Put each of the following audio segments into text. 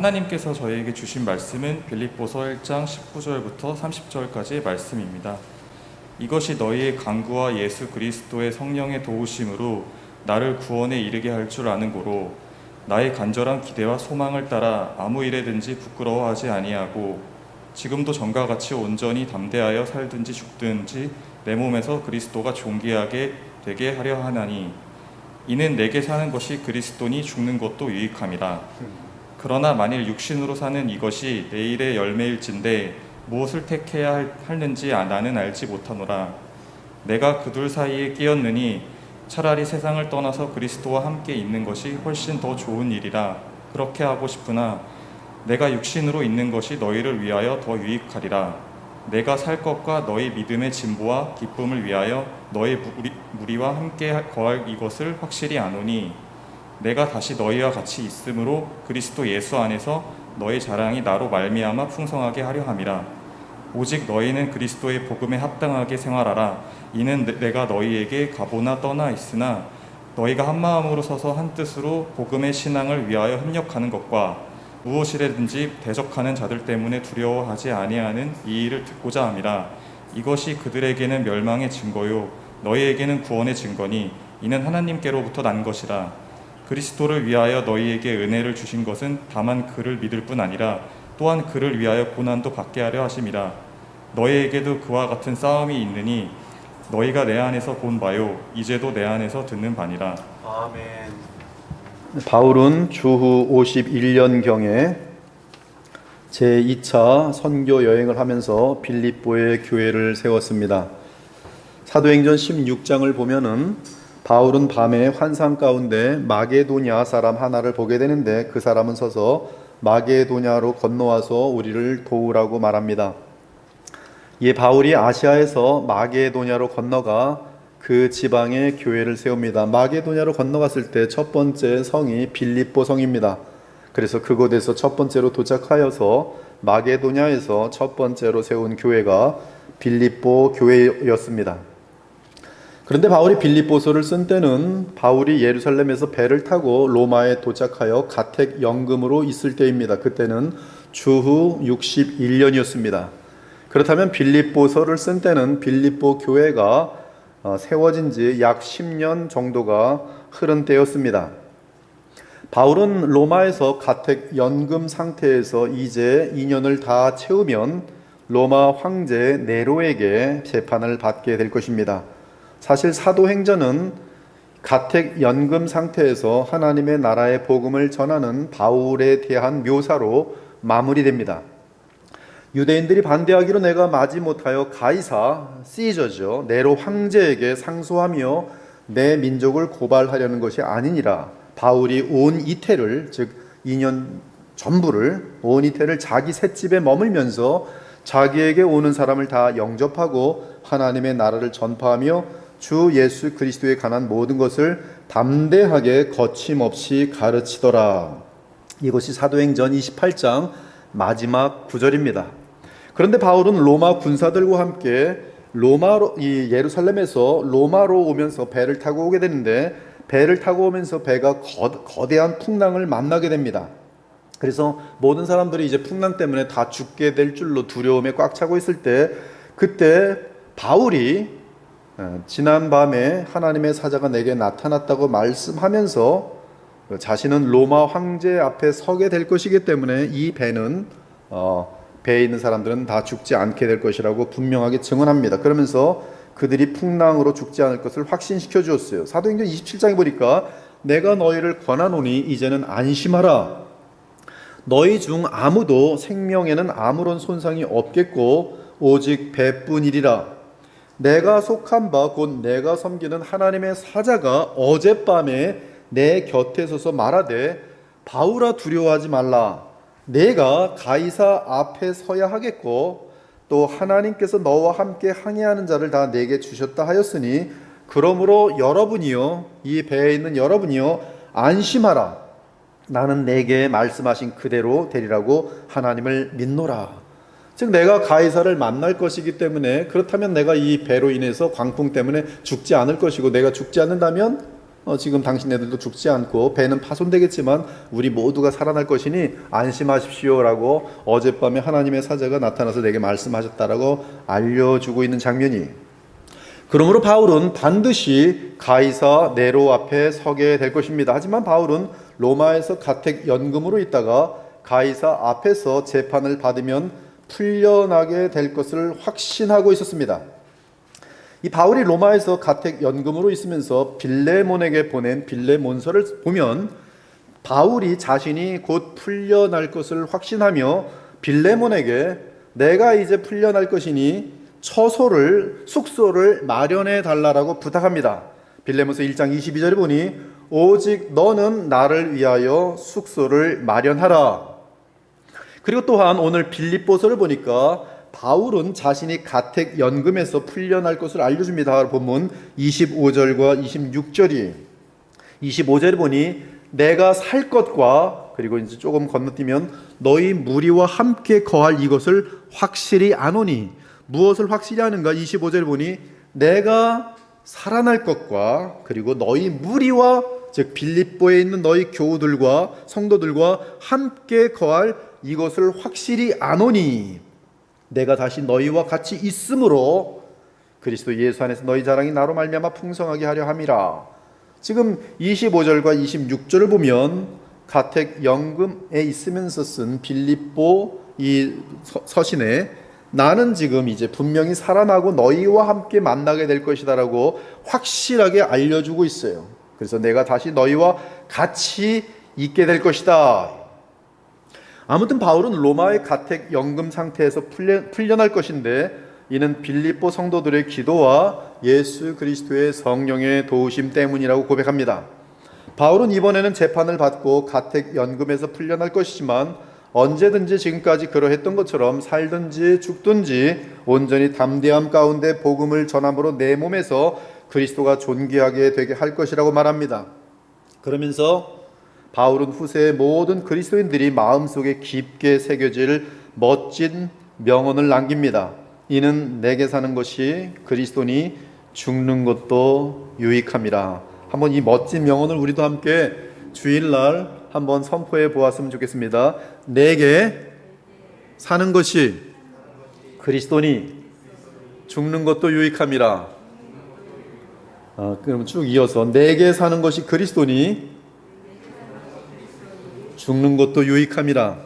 하나님께서 저희에게 주신 말씀은 빌립보서 1장 19절부터 30절까지의 말씀입니다. 이것이 너희의 간구와 예수 그리스도의 성령의 도우심으로 나를 구원에 이르게 할 줄 아는 고로 나의 간절한 기대와 소망을 따라 아무 일에든지 부끄러워하지 아니하고 지금도 전과 같이 온전히 담대하여 살든지 죽든지 내 몸에서 그리스도가 존귀하게 되게 하려 하나니 이는 내게 사는 것이 그리스도니 죽는 것도 유익함이라. 그러나 만일 육신으로 사는 이것이 내일의 열매일진데 무엇을 택해야 하는지 나는 알지 못하노라. 내가 그 둘 사이에 끼었느니 차라리 세상을 떠나서 그리스도와 함께 있는 것이 훨씬 더 좋은 일이라 그렇게 하고 싶으나 내가 육신으로 있는 것이 너희를 위하여 더 유익하리라. 내가 살 것과 너희 믿음의 진보와 기쁨을 위하여 너희 무리와 함께 거할 이것을 확실히 아노니 내가 다시 너희와 같이 있으므로 그리스도 예수 안에서 너희 자랑이 나로 말미암아 풍성하게 하려 함이라. 오직 너희는 그리스도의 복음에 합당하게 생활하라. 이는 내가 너희에게 가보나 떠나 있으나 너희가 한 마음으로 서서 한 뜻으로 복음의 신앙을 위하여 협력하는 것과 무엇이라든지 대적하는 자들 때문에 두려워하지 아니하는 이 일을 듣고자 함이라. 이것이 그들에게는 멸망의 증거요 너희에게는 구원의 증거니 이는 하나님께로부터 난 것이라. 그리스도를 위하여 너희에게 은혜를 주신 것은 다만 그를 믿을 뿐 아니라 또한 그를 위하여 고난도 받게 하려 하심이라. 너희에게도 그와 같은 싸움이 있느니 너희가 내 안에서 본 바요 이제도 내 안에서 듣는 바니라. 아멘. 바울은 주후 51년경에 제2차 선교 여행을 하면서 빌립보에 교회를 세웠습니다. 사도행전 16장을 보면은 바울은 밤에 환상 가운데 마게도냐 사람 하나를 보게 되는데 그 사람은 서서 마게도냐로 건너와서 우리를 도우라고 말합니다. 이 바울이 아시아에서 마게도냐로 건너가 그 지방에 교회를 세웁니다. 마게도냐로 건너갔을 때 첫 번째 성이 빌립보 성입니다. 그래서 그곳에서 첫 번째로 도착하여서 마게도냐에서 첫 번째로 세운 교회가 빌립보 교회였습니다. 그런데 바울이 빌립보서를 쓴 때는 바울이 예루살렘에서 배를 타고 로마에 도착하여 가택 연금으로 있을 때입니다. 그때는 주후 61년이었습니다. 그렇다면 빌립보서를 쓴 때는 빌립보 교회가 세워진 지 약 10년 정도가 흐른 때였습니다. 바울은 로마에서 가택 연금 상태에서 이제 2년을 다 채우면 로마 황제 네로에게 재판을 받게 될 것입니다. 사실 사도행전은 가택 연금 상태에서 하나님의 나라의 복음을 전하는 바울에 대한 묘사로 마무리됩니다. 유대인들이 반대하기로 내가 마지못하여 가이사 시저죠 네로 황제에게 상소하며 내 민족을 고발하려는 것이 아니니라. 바울이 온 이태를 즉 2년 전부를 온 이태를 자기 셋집에 머물면서 자기에게 오는 사람을 다 영접하고 하나님의 나라를 전파하며 주 예수 그리스도에 관한 모든 것을 담대하게 거침없이 가르치더라. 이것이 사도행전 28장 마지막 구절입니다. 그런데 바울은 로마 군사들과 함께 예루살렘에서 로마로 오면서 배를 타고 오게 되는데 배를 타고 오면서 배가 거대한 풍랑을 만나게 됩니다. 그래서 모든 사람들이 이제 풍랑 때문에 다 죽게 될 줄로 두려움에 꽉 차고 있을 때 그때 바울이 지난밤에 하나님의 사자가 내게 나타났다고 말씀하면서 자신은 로마 황제 앞에 서게 될 것이기 때문에 이 배는 배에 있는 사람들은 다 죽지 않게 될 것이라고 분명하게 증언합니다. 그러면서 그들이 풍랑으로 죽지 않을 것을 확신시켜 주었어요. 사도행전 27장에 보니까 내가 너희를 권하노니 이제는 안심하라. 너희 중 아무도 생명에는 아무런 손상이 없겠고 오직 배뿐이리라. 내가 속한 바 곧 내가 섬기는 하나님의 사자가 어젯밤에 내 곁에 서서 말하되 바울아 두려워하지 말라. 내가 가이사 앞에 서야 하겠고 또 하나님께서 너와 함께 항해하는 자를 다 내게 주셨다 하였으니 그러므로 여러분이요 이 배에 있는 여러분이요 안심하라. 나는 내게 말씀하신 그대로 되리라고 하나님을 믿노라. 즉 내가 가이사를 만날 것이기 때문에 그렇다면 내가 이 배로 인해서 광풍 때문에 죽지 않을 것이고 내가 죽지 않는다면 지금 당신네들도 죽지 않고 배는 파손되겠지만 우리 모두가 살아날 것이니 안심하십시오라고 어젯밤에 하나님의 사자가 나타나서 내게 말씀하셨다라고 알려주고 있는 장면이. 그러므로 바울은 반드시 가이사 네로 앞에 서게 될 것입니다. 하지만 바울은 로마에서 가택 연금으로 있다가 가이사 앞에서 재판을 받으면 풀려나게 될 것을 확신하고 있었습니다. 이 바울이 로마에서 가택 연금으로 있으면서 빌레몬에게 보낸 빌레몬서를 보면 바울이 자신이 곧 풀려날 것을 확신하며 빌레몬에게 내가 이제 풀려날 것이니 숙소를 마련해 달라고 부탁합니다. 빌레몬서 1장 22절에 보니 오직 너는 나를 위하여 숙소를 마련하라. 그리고 또한 오늘 빌립보서를 보니까 바울은 자신이 가택 연금에서 풀려날 것을 알려줍니다. 본문 25절과 26절이 25절에 보니 내가 살 것과 그리고 이제 조금 건너뛰면 너희 무리와 함께 거할 이것을 확실히 아노니 무엇을 확실히 아는가? 25절에 보니 내가 살아날 것과 그리고 너희 무리와 즉 빌립보에 있는 너희 교우들과 성도들과 함께 거할 이것을 확실히 아노니 내가 다시 너희와 같이 있으므로 그리스도 예수 안에서 너희 자랑이 나로 말미암아 풍성하게 하려 함이라. 지금 25절과 26절을 보면 가택 연금에 있으면서 쓴 빌립보 이 서신에 나는 지금 이제 분명히 살아나고 너희와 함께 만나게 될 것이다라고 확실하게 알려주고 있어요. 그래서 내가 다시 너희와 같이 있게 될 것이다. 아무튼 바울은 로마의 가택 연금 상태에서 풀려날 것인데 이는 빌립보 성도들의 기도와 예수 그리스도의 성령의 도우심 때문이라고 고백합니다. 바울은 이번에는 재판을 받고 가택 연금에서 풀려날 것이지만 언제든지 지금까지 그러했던 것처럼 살든지 죽든지 온전히 담대함 가운데 복음을 전함으로 내 몸에서 그리스도가 존귀하게 되게 할 것이라고 말합니다. 그러면서 바울은 후세의 모든 그리스도인들이 마음속에 깊게 새겨질 멋진 명언을 남깁니다. 이는 내게 사는 것이 그리스도니 죽는 것도 유익함이라. 한번 이 멋진 명언을 우리도 함께 주일날 한번 선포해 보았으면 좋겠습니다. 내게 사는 것이 그리스도니 죽는 것도 유익함이라. 그럼 쭉 이어서 내게 사는 것이 그리스도니 죽는 것도 유익함이라.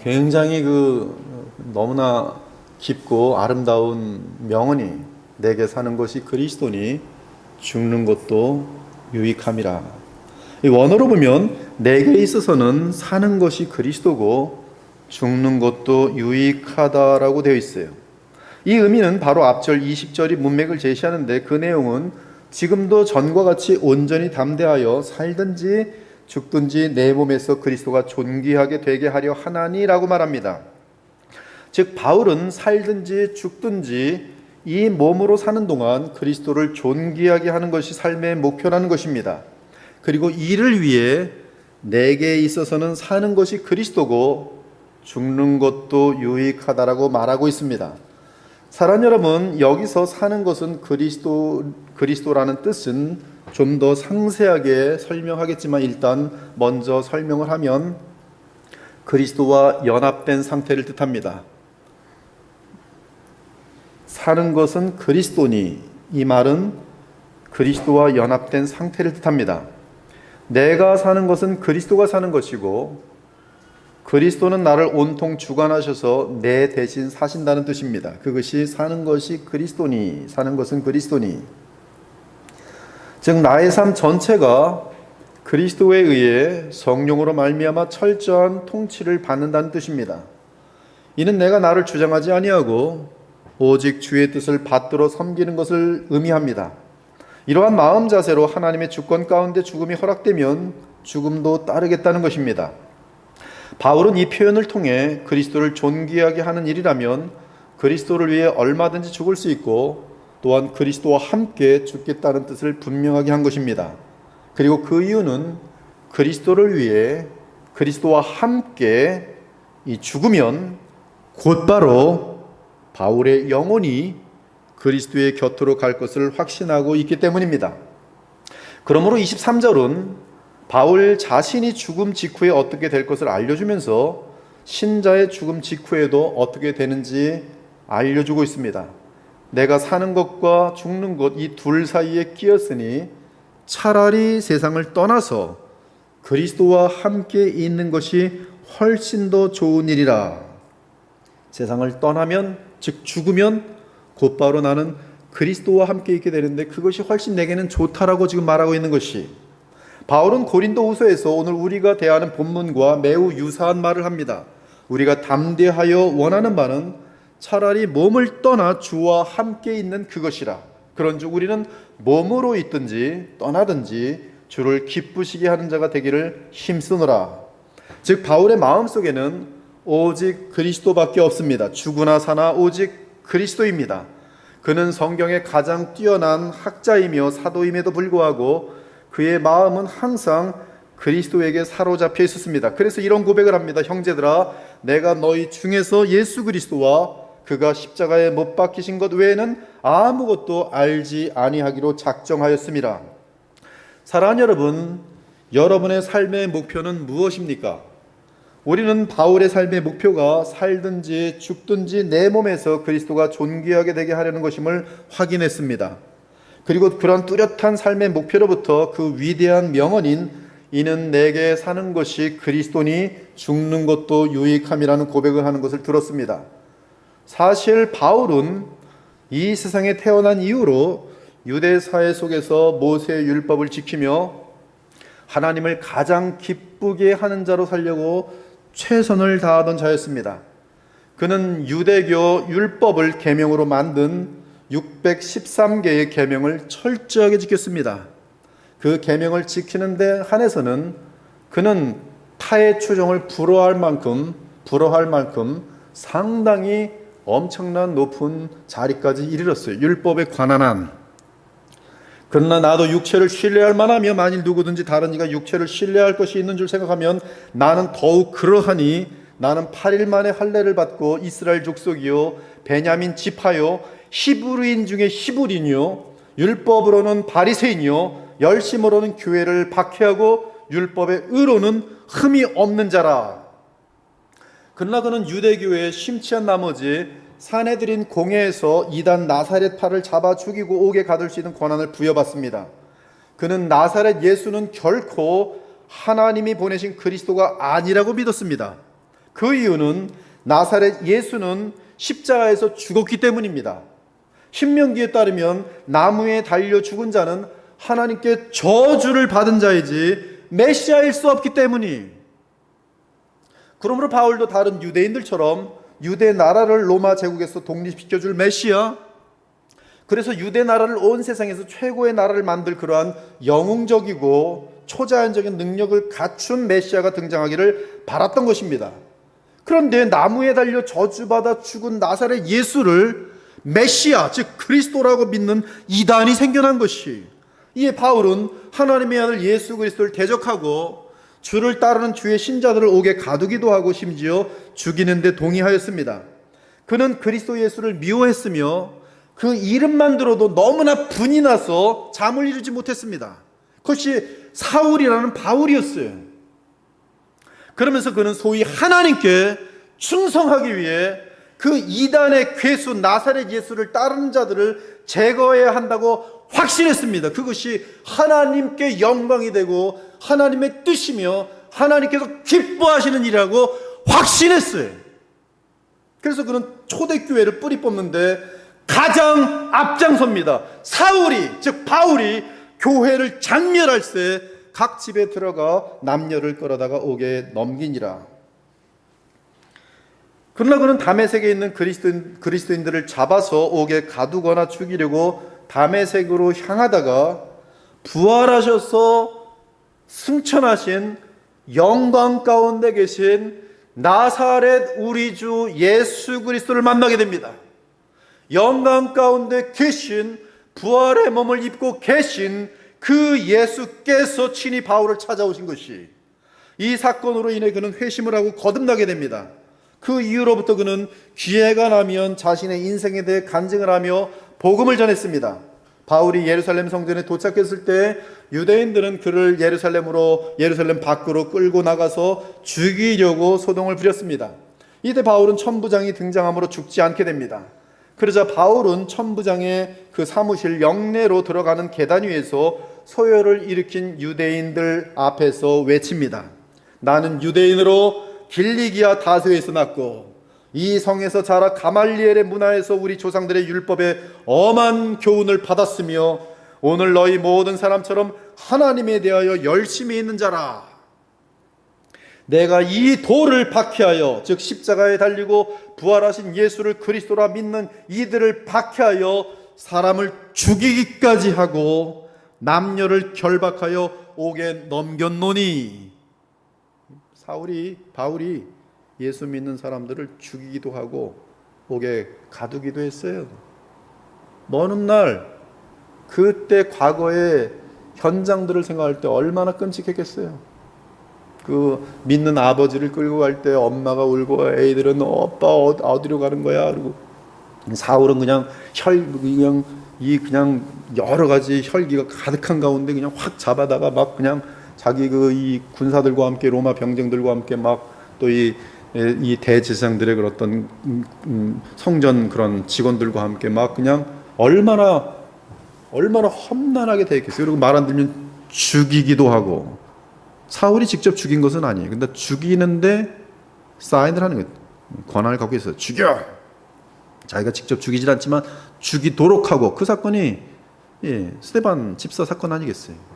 굉장히 너무나 깊고 아름다운 명언이 내게 사는 것이 그리스도니 죽는 것도 유익함이라. 이 원어로 보면 내게 있어서는 사는 것이 그리스도고 죽는 것도 유익하다라고 되어 있어요. 이 의미는 바로 앞절 20절이 문맥을 제시하는데 그 내용은 지금도 전과 같이 온전히 담대하여 살든지 죽든지 내 몸에서 그리스도가 존귀하게 되게 하려 하나니라고 말합니다. 즉 바울은 살든지 죽든지 이 몸으로 사는 동안 그리스도를 존귀하게 하는 것이 삶의 목표라는 것입니다. 그리고 이를 위해 내게 있어서는 사는 것이 그리스도고 죽는 것도 유익하다라고 말하고 있습니다. 사랑하는 여러분, 여기서 사는 것은 그리스도라는 뜻은 좀 더 상세하게 설명하겠지만 일단 먼저 설명을 하면 그리스도와 연합된 상태를 뜻합니다. 사는 것은 그리스도니 이 말은 그리스도와 연합된 상태를 뜻합니다. 내가 사는 것은 그리스도가 사는 것이고 그리스도는 나를 온통 주관하셔서 내 대신 사신다는 뜻입니다. 그것이 사는 것이 그리스도니 사는 것은 그리스도니 즉 나의 삶 전체가 그리스도에 의해 성령으로 말미암아 철저한 통치를 받는다는 뜻입니다. 이는 내가 나를 주장하지 아니하고 오직 주의 뜻을 받들어 섬기는 것을 의미합니다. 이러한 마음 자세로 하나님의 주권 가운데 죽음이 허락되면 죽음도 따르겠다는 것입니다. 바울은 이 표현을 통해 그리스도를 존귀하게 하는 일이라면 그리스도를 위해 얼마든지 죽을 수 있고 또한 그리스도와 함께 죽겠다는 뜻을 분명하게 한 것입니다. 그리고 그 이유는 그리스도를 위해 그리스도와 함께 이 죽으면 곧바로 바울의 영혼이 그리스도의 곁으로 갈 것을 확신하고 있기 때문입니다. 그러므로 23절은 바울 자신이 죽음 직후에 어떻게 될 것을 알려주면서 신자의 죽음 직후에도 어떻게 되는지 알려주고 있습니다. 내가 사는 것과 죽는 것 이 둘 사이에 끼었으니 차라리 세상을 떠나서 그리스도와 함께 있는 것이 훨씬 더 좋은 일이라. 세상을 떠나면, 즉 죽으면 곧바로 나는 그리스도와 함께 있게 되는데 그것이 훨씬 내게는 좋다라고 지금 말하고 있는 것이, 바울은 고린도후서에서 오늘 우리가 대하는 본문과 매우 유사한 말을 합니다. 우리가 담대하여 원하는 바는 차라리 몸을 떠나 주와 함께 있는 그것이라. 그런즉 우리는 몸으로 있든지 떠나든지 주를 기쁘시게 하는 자가 되기를 힘쓰노라. 즉 바울의 마음속에는 오직 그리스도밖에 없습니다. 죽으나 사나 오직 그리스도입니다. 그는 성경의 가장 뛰어난 학자이며 사도임에도 불구하고 그의 마음은 항상 그리스도에게 사로잡혀 있었습니다. 그래서 이런 고백을 합니다. 형제들아, 내가 너희 중에서 예수 그리스도와 그가 십자가에 못 박히신 것 외에는 아무것도 알지 아니하기로 작정하였습니다. 사랑하는 여러분, 여러분의 삶의 목표는 무엇입니까? 우리는 바울의 삶의 목표가 살든지 죽든지 내 몸에서 그리스도가 존귀하게 되게 하려는 것임을 확인했습니다. 그리고 그런 뚜렷한 삶의 목표로부터 그 위대한 명언인 이는 내게 사는 것이 그리스도니 죽는 것도 유익함이라는 고백을 하는 것을 들었습니다. 사실 바울은 이 세상에 태어난 이후로 유대 사회 속에서 모세의 율법을 지키며 하나님을 가장 기쁘게 하는 자로 살려고 최선을 다하던 자였습니다. 그는 유대교 율법을 계명으로 만든 613개의 계명을 철저하게 지켰습니다. 그 계명을 지키는 데 한해서는 그는 타의 추종을 불허할 만큼 상당히 엄청난 높은 자리까지 이르렀어요. 율법에 관한 한. 그러나 나도 육체를 신뢰할 만하며 만일 누구든지 다른 이가 육체를 신뢰할 것이 있는 줄 생각하면 나는 더욱 그러하니 나는 8일 만에 할례를 받고 이스라엘 족속이요 베냐민 지파요 히브리인 중에 히브리인이요 율법으로는 바리새인이요 열심으로는 교회를 박해하고 율법의 의로는 흠이 없는 자라. 그러나 그는 유대교에 심취한 나머지 사내들인 공회에서 이단 나사렛파를 잡아 죽이고 옥에 가둘 수 있는 권한을 부여받습니다. 그는 나사렛 예수는 결코 하나님이 보내신 그리스도가 아니라고 믿었습니다. 그 이유는 나사렛 예수는 십자가에서 죽었기 때문입니다. 신명기에 따르면 나무에 달려 죽은 자는 하나님께 저주를 받은 자이지 메시아일 수 없기 때문이. 그러므로 바울도 다른 유대인들처럼 유대 나라를 로마 제국에서 독립시켜줄 메시아, 그래서 유대 나라를 온 세상에서 최고의 나라를 만들 그러한 영웅적이고 초자연적인 능력을 갖춘 메시아가 등장하기를 바랐던 것입니다. 그런데 나무에 달려 저주받아 죽은 나사렛 예수를 메시아, 즉 그리스도라고 믿는 이단이 생겨난 것이, 이에 바울은 하나님의 아들 예수 그리스도를 대적하고 주를 따르는 주의 신자들을 옥에 가두기도 하고 심지어 죽이는 데 동의하였습니다. 그는 그리스도 예수를 미워했으며 그 이름만 들어도 너무나 분이 나서 잠을 이루지 못했습니다. 그것이 사울이라는 바울이었어요. 그러면서 그는 소위 하나님께 충성하기 위해 그 이단의 괴수 나사렛 예수를 따르는 자들을 제거해야 한다고 확신했습니다. 그것이 하나님께 영광이 되고 하나님의 뜻이며 하나님께서 기뻐하시는 일이라고 확신했어요. 그래서 그는 초대교회를 뿌리 뽑는데 가장 앞장섭니다. 사울이, 즉 바울이 교회를 장멸할세 각 집에 들어가 남녀를 끌어다가 옥에 넘기니라. 그러나 그는 다메섹에 있는 그리스도인들을 잡아서 옥에 가두거나 죽이려고 다메섹으로 향하다가 부활하셔서 승천하신 영광 가운데 계신 나사렛 우리 주 예수 그리스도를 만나게 됩니다. 영광 가운데 계신, 부활의 몸을 입고 계신 그 예수께서 친히 바울을 찾아오신 것이, 이 사건으로 인해 그는 회심을 하고 거듭나게 됩니다. 그 이후로부터 그는 기회가 나면 자신의 인생에 대해 간증을 하며 복음을 전했습니다. 바울이 예루살렘 성전에 도착했을 때 유대인들은 그를 예루살렘 밖으로 끌고 나가서 죽이려고 소동을 부렸습니다. 이때 바울은 천부장이 등장함으로 죽지 않게 됩니다. 그러자 바울은 천부장의 그 사무실 영내로 들어가는 계단 위에서 소요를 일으킨 유대인들 앞에서 외칩니다. 나는 유대인으로 길리기아 다소에서 났고 이 성에서 자라 가말리엘의 문화에서 우리 조상들의 율법에 엄한 교훈을 받았으며 오늘 너희 모든 사람처럼 하나님에 대하여 열심히 있는 자라. 내가 이 돌을 박해하여, 즉 십자가에 달리고 부활하신 예수를 그리스도라 믿는 이들을 박해하여 사람을 죽이기까지 하고 남녀를 결박하여 옥에 넘겼노니. 바울이 예수 믿는 사람들을 죽이기도 하고 옥에 가두기도 했어요. 먼 훗날 그때 과거의 현장들을 생각할 때 얼마나 끔찍했겠어요. 그 믿는 아버지를 끌고 갈 때 엄마가 울고 애들은 오빠 어디로 가는 거야? 그리고 사울은 그냥 여러 가지 혈기가 가득한 가운데 그냥 확 잡아다가 막 그냥 자기 이 군사들과 함께 로마 병정들과 함께 막 또 이 대제사장들의 그런 어떤 성전 그런 직원들과 함께 막 그냥 얼마나 험난하게 대했겠어요. 그리고 말 안 들으면 죽이기도 하고. 사울이 직접 죽인 것은 아니에요. 근데 죽이는데 사인을 하는 거예요. 권한을 갖고 있어요. 죽여! 자기가 직접 죽이질 않지만 죽이도록 하고. 그 사건이 스데반 집사 사건 아니겠어요.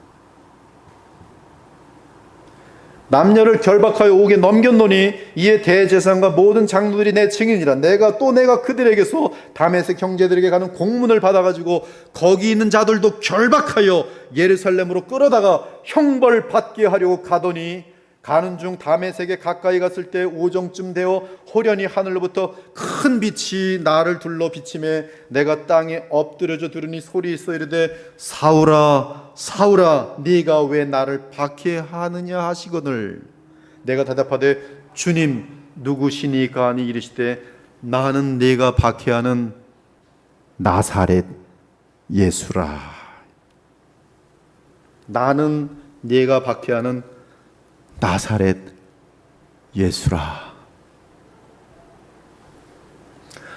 남녀를 결박하여 옥에 넘겼노니 이에 대제사장과 모든 장로들이 내 증인이라. 내가 그들에게서 다메섹 형제들에게 가는 공문을 받아가지고 거기 있는 자들도 결박하여 예루살렘으로 끌어다가 형벌 받게 하려고 가더니 가는 중 다메섹에 가까이 갔을 때 오정쯤 되어 호련히 하늘로부터 큰 빛이 나를 둘러 비치매 내가 땅에 엎드려져 들으니 소리 있어 이르되 사울아 사울아 네가 왜 나를 박해하느냐 하시거늘 내가 대답하되 주님 누구시니까 하니 이르시되 나는 네가 박해하는 나사렛 예수라. 나는 네가 박해하는 나사렛 예수라.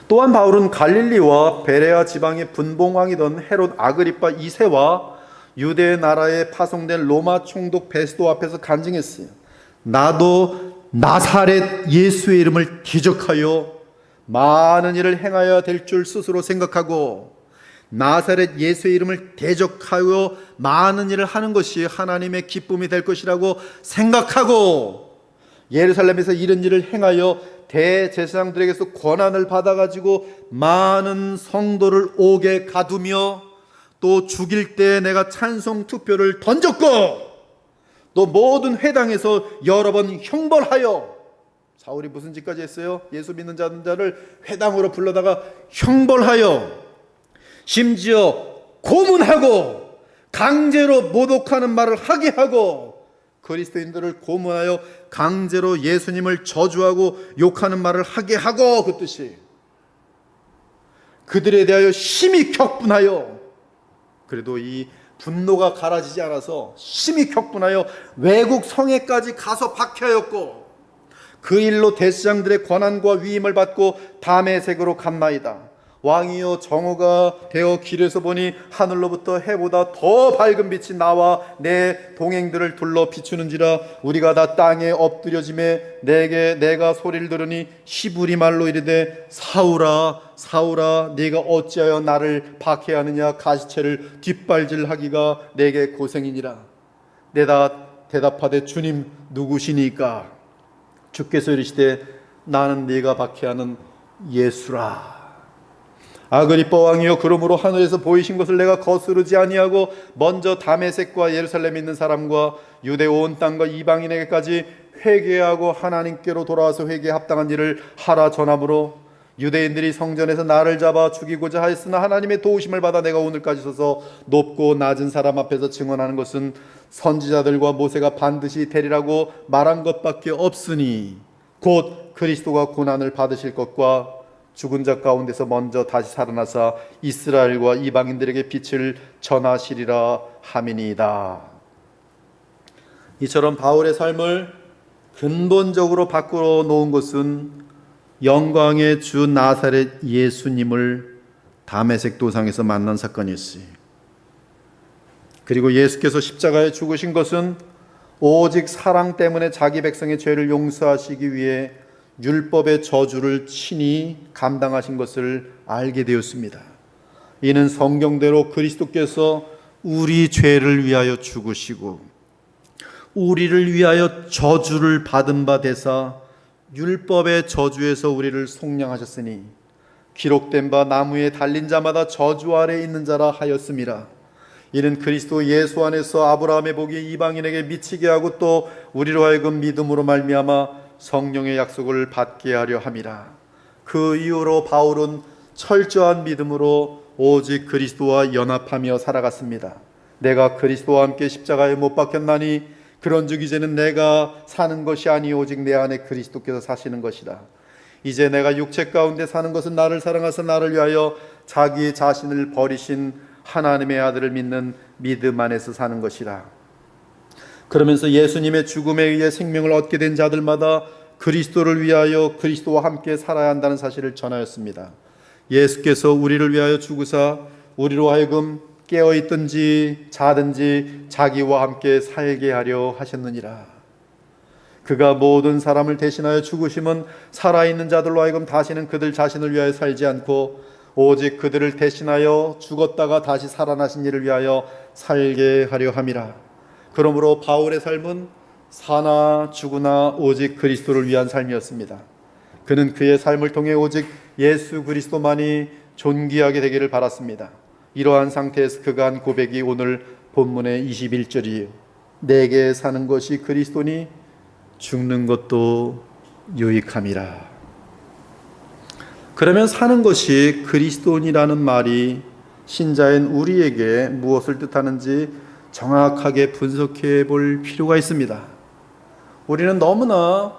또한 바울은 갈릴리와 베레아 지방의 분봉왕이던 헤롯 아그리파 2세와 유대 나라에 파송된 로마 총독 베스도 앞에서 간증했어요. 나도 나사렛 예수의 이름을 기적하여 많은 일을 행하여야 될 줄 스스로 생각하고 나사렛 예수의 이름을 대적하여 많은 일을 하는 것이 하나님의 기쁨이 될 것이라고 생각하고 예루살렘에서 이런 일을 행하여 대제사장들에게서 권한을 받아가지고 많은 성도를 옥에 가두며 또 죽일 때 내가 찬송 투표를 던졌고 또 모든 회당에서 여러 번 형벌하여. 사울이 무슨 짓까지 했어요? 예수 믿는 자를 회당으로 불러다가 형벌하여 심지어 고문하고 강제로 모독하는 말을 하게 하고 그리스도인들을 고문하여 강제로 예수님을 저주하고 욕하는 말을 하게 하고 그 뜻이 그들에 대하여 심히 격분하여 그래도 이 분노가 가라지지 않아서 심히 격분하여 외국 성에까지 가서 박해하였고 그 일로 대제사장들의 권한과 위임을 받고 다메섹으로 갔나이다. 왕이여 정오가 되어 길에서 보니 하늘로부터 해보다 더 밝은 빛이 나와 내 동행들을 둘러 비추는지라. 우리가 다 땅에 엎드려짐에 내가 소리를 들으니 히브리 말로 이르되 사울아 사울아 네가 어찌하여 나를 박해하느냐. 가시체를 뒷발질하기가 내게 고생이니라. 내가 대답하되 주님 누구시니까. 주께서 이르시되 나는 네가 박해하는 예수라. 아그리빠 왕이여 그러므로 하늘에서 보이신 것을 내가 거스르지 아니하고 먼저 다메섹과 예루살렘에 있는 사람과 유대 온 땅과 이방인에게까지 회개하고 하나님께로 돌아와서 회개에 합당한 일을 하라 전함으로 유대인들이 성전에서 나를 잡아 죽이고자 하였으나 하나님의 도우심을 받아 내가 오늘까지 서서 높고 낮은 사람 앞에서 증언하는 것은 선지자들과 모세가 반드시 되리라고 말한 것밖에 없으니 곧 그리스도가 고난을 받으실 것과 죽은 자 가운데서 먼저 다시 살아나사 이스라엘과 이방인들에게 빛을 전하시리라 함이니이다. 이처럼 바울의 삶을 근본적으로 바꾸어 놓은 것은 영광의 주 나사렛 예수님을 다메섹 도상에서 만난 사건이었어요. 그리고 예수께서 십자가에 죽으신 것은 오직 사랑 때문에 자기 백성의 죄를 용서하시기 위해 율법의 저주를 친히 감당하신 것을 알게 되었습니다. 이는 성경대로 그리스도께서 우리 죄를 위하여 죽으시고 우리를 위하여 저주를 받은 바 되사 율법의 저주에서 우리를 속량하셨으니 기록된 바 나무에 달린 자마다 저주 아래 있는 자라 하였음이라. 이는 그리스도 예수 안에서 아브라함의 복이 이방인에게 미치게 하고 또 우리로 하여금 믿음으로 말미암아 성령의 약속을 받게 하려 함이라. 그 이후로 바울은 철저한 믿음으로 오직 그리스도와 연합하며 살아갔습니다. 내가 그리스도와 함께 십자가에 못 박혔나니 그런즉 이제는 내가 사는 것이 아니 오직 내 안에 그리스도께서 사시는 것이다. 이제 내가 육체 가운데 사는 것은 나를 사랑하사 나를 위하여 자기 자신을 버리신 하나님의 아들을 믿는 믿음 안에서 사는 것이라. 그러면서 예수님의 죽음에 의해 생명을 얻게 된 자들마다 그리스도를 위하여 그리스도와 함께 살아야 한다는 사실을 전하였습니다. 예수께서 우리를 위하여 죽으사 우리로 하여금 깨어있든지 자든지 자기와 함께 살게 하려 하셨느니라. 그가 모든 사람을 대신하여 죽으심은 살아있는 자들로 하여금 다시는 그들 자신을 위하여 살지 않고 오직 그들을 대신하여 죽었다가 다시 살아나신 이를 위하여 살게 하려 함이라. 그러므로 바울의 삶은 사나 죽으나 오직 그리스도를 위한 삶이었습니다. 그는 그의 삶을 통해 오직 예수 그리스도만이 존귀하게 되기를 바랐습니다. 이러한 상태에서 그가 한 고백이 오늘 본문의 21절이에요. 내게 사는 것이 그리스도니 죽는 것도 유익함이라. 그러면 사는 것이 그리스도니라는 말이 신자인 우리에게 무엇을 뜻하는지 정확하게 분석해 볼 필요가 있습니다. 우리는 너무나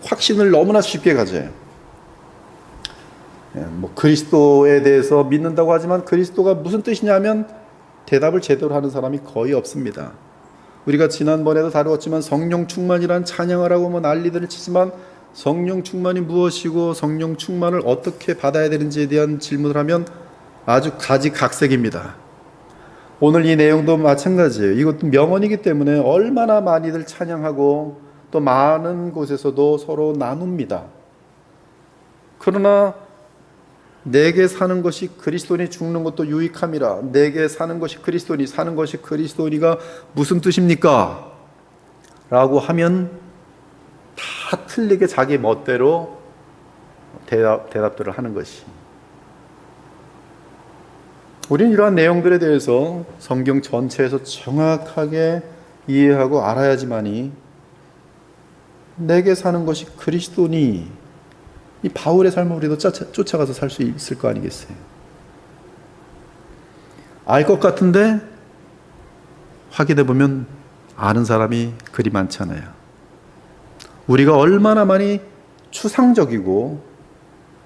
확신을 너무나 쉽게 가져요. 그리스도에 대해서 믿는다고 하지만 그리스도가 무슨 뜻이냐면 대답을 제대로 하는 사람이 거의 없습니다. 우리가 지난번에도 다루었지만 성령 충만이란 찬양을 하고 난리들을 치지만 성령 충만이 무엇이고 성령 충만을 어떻게 받아야 되는지에 대한 질문을 하면 아주 가지각색입니다. 오늘 이 내용도 마찬가지예요. 이것도 명언이기 때문에 얼마나 많이들 찬양하고 또 많은 곳에서도 서로 나눕니다. 그러나 내게 사는 것이 그리스도니 죽는 것도 유익함이라. 내게 사는 것이 그리스도니 사는 것이 그리스도니가 무슨 뜻입니까? 라고 하면 다 틀리게 자기 멋대로 대답들을 하는 것이. 우리는 이러한 내용들에 대해서 성경 전체에서 정확하게 이해하고 알아야지만이 내게 사는 것이 그리스도니 이 바울의 삶을 우리도 쫓아가서 살 수 있을 거 아니겠어요? 알 것 같은데 확인해 보면 아는 사람이 그리 많잖아요. 우리가 얼마나 많이 추상적이고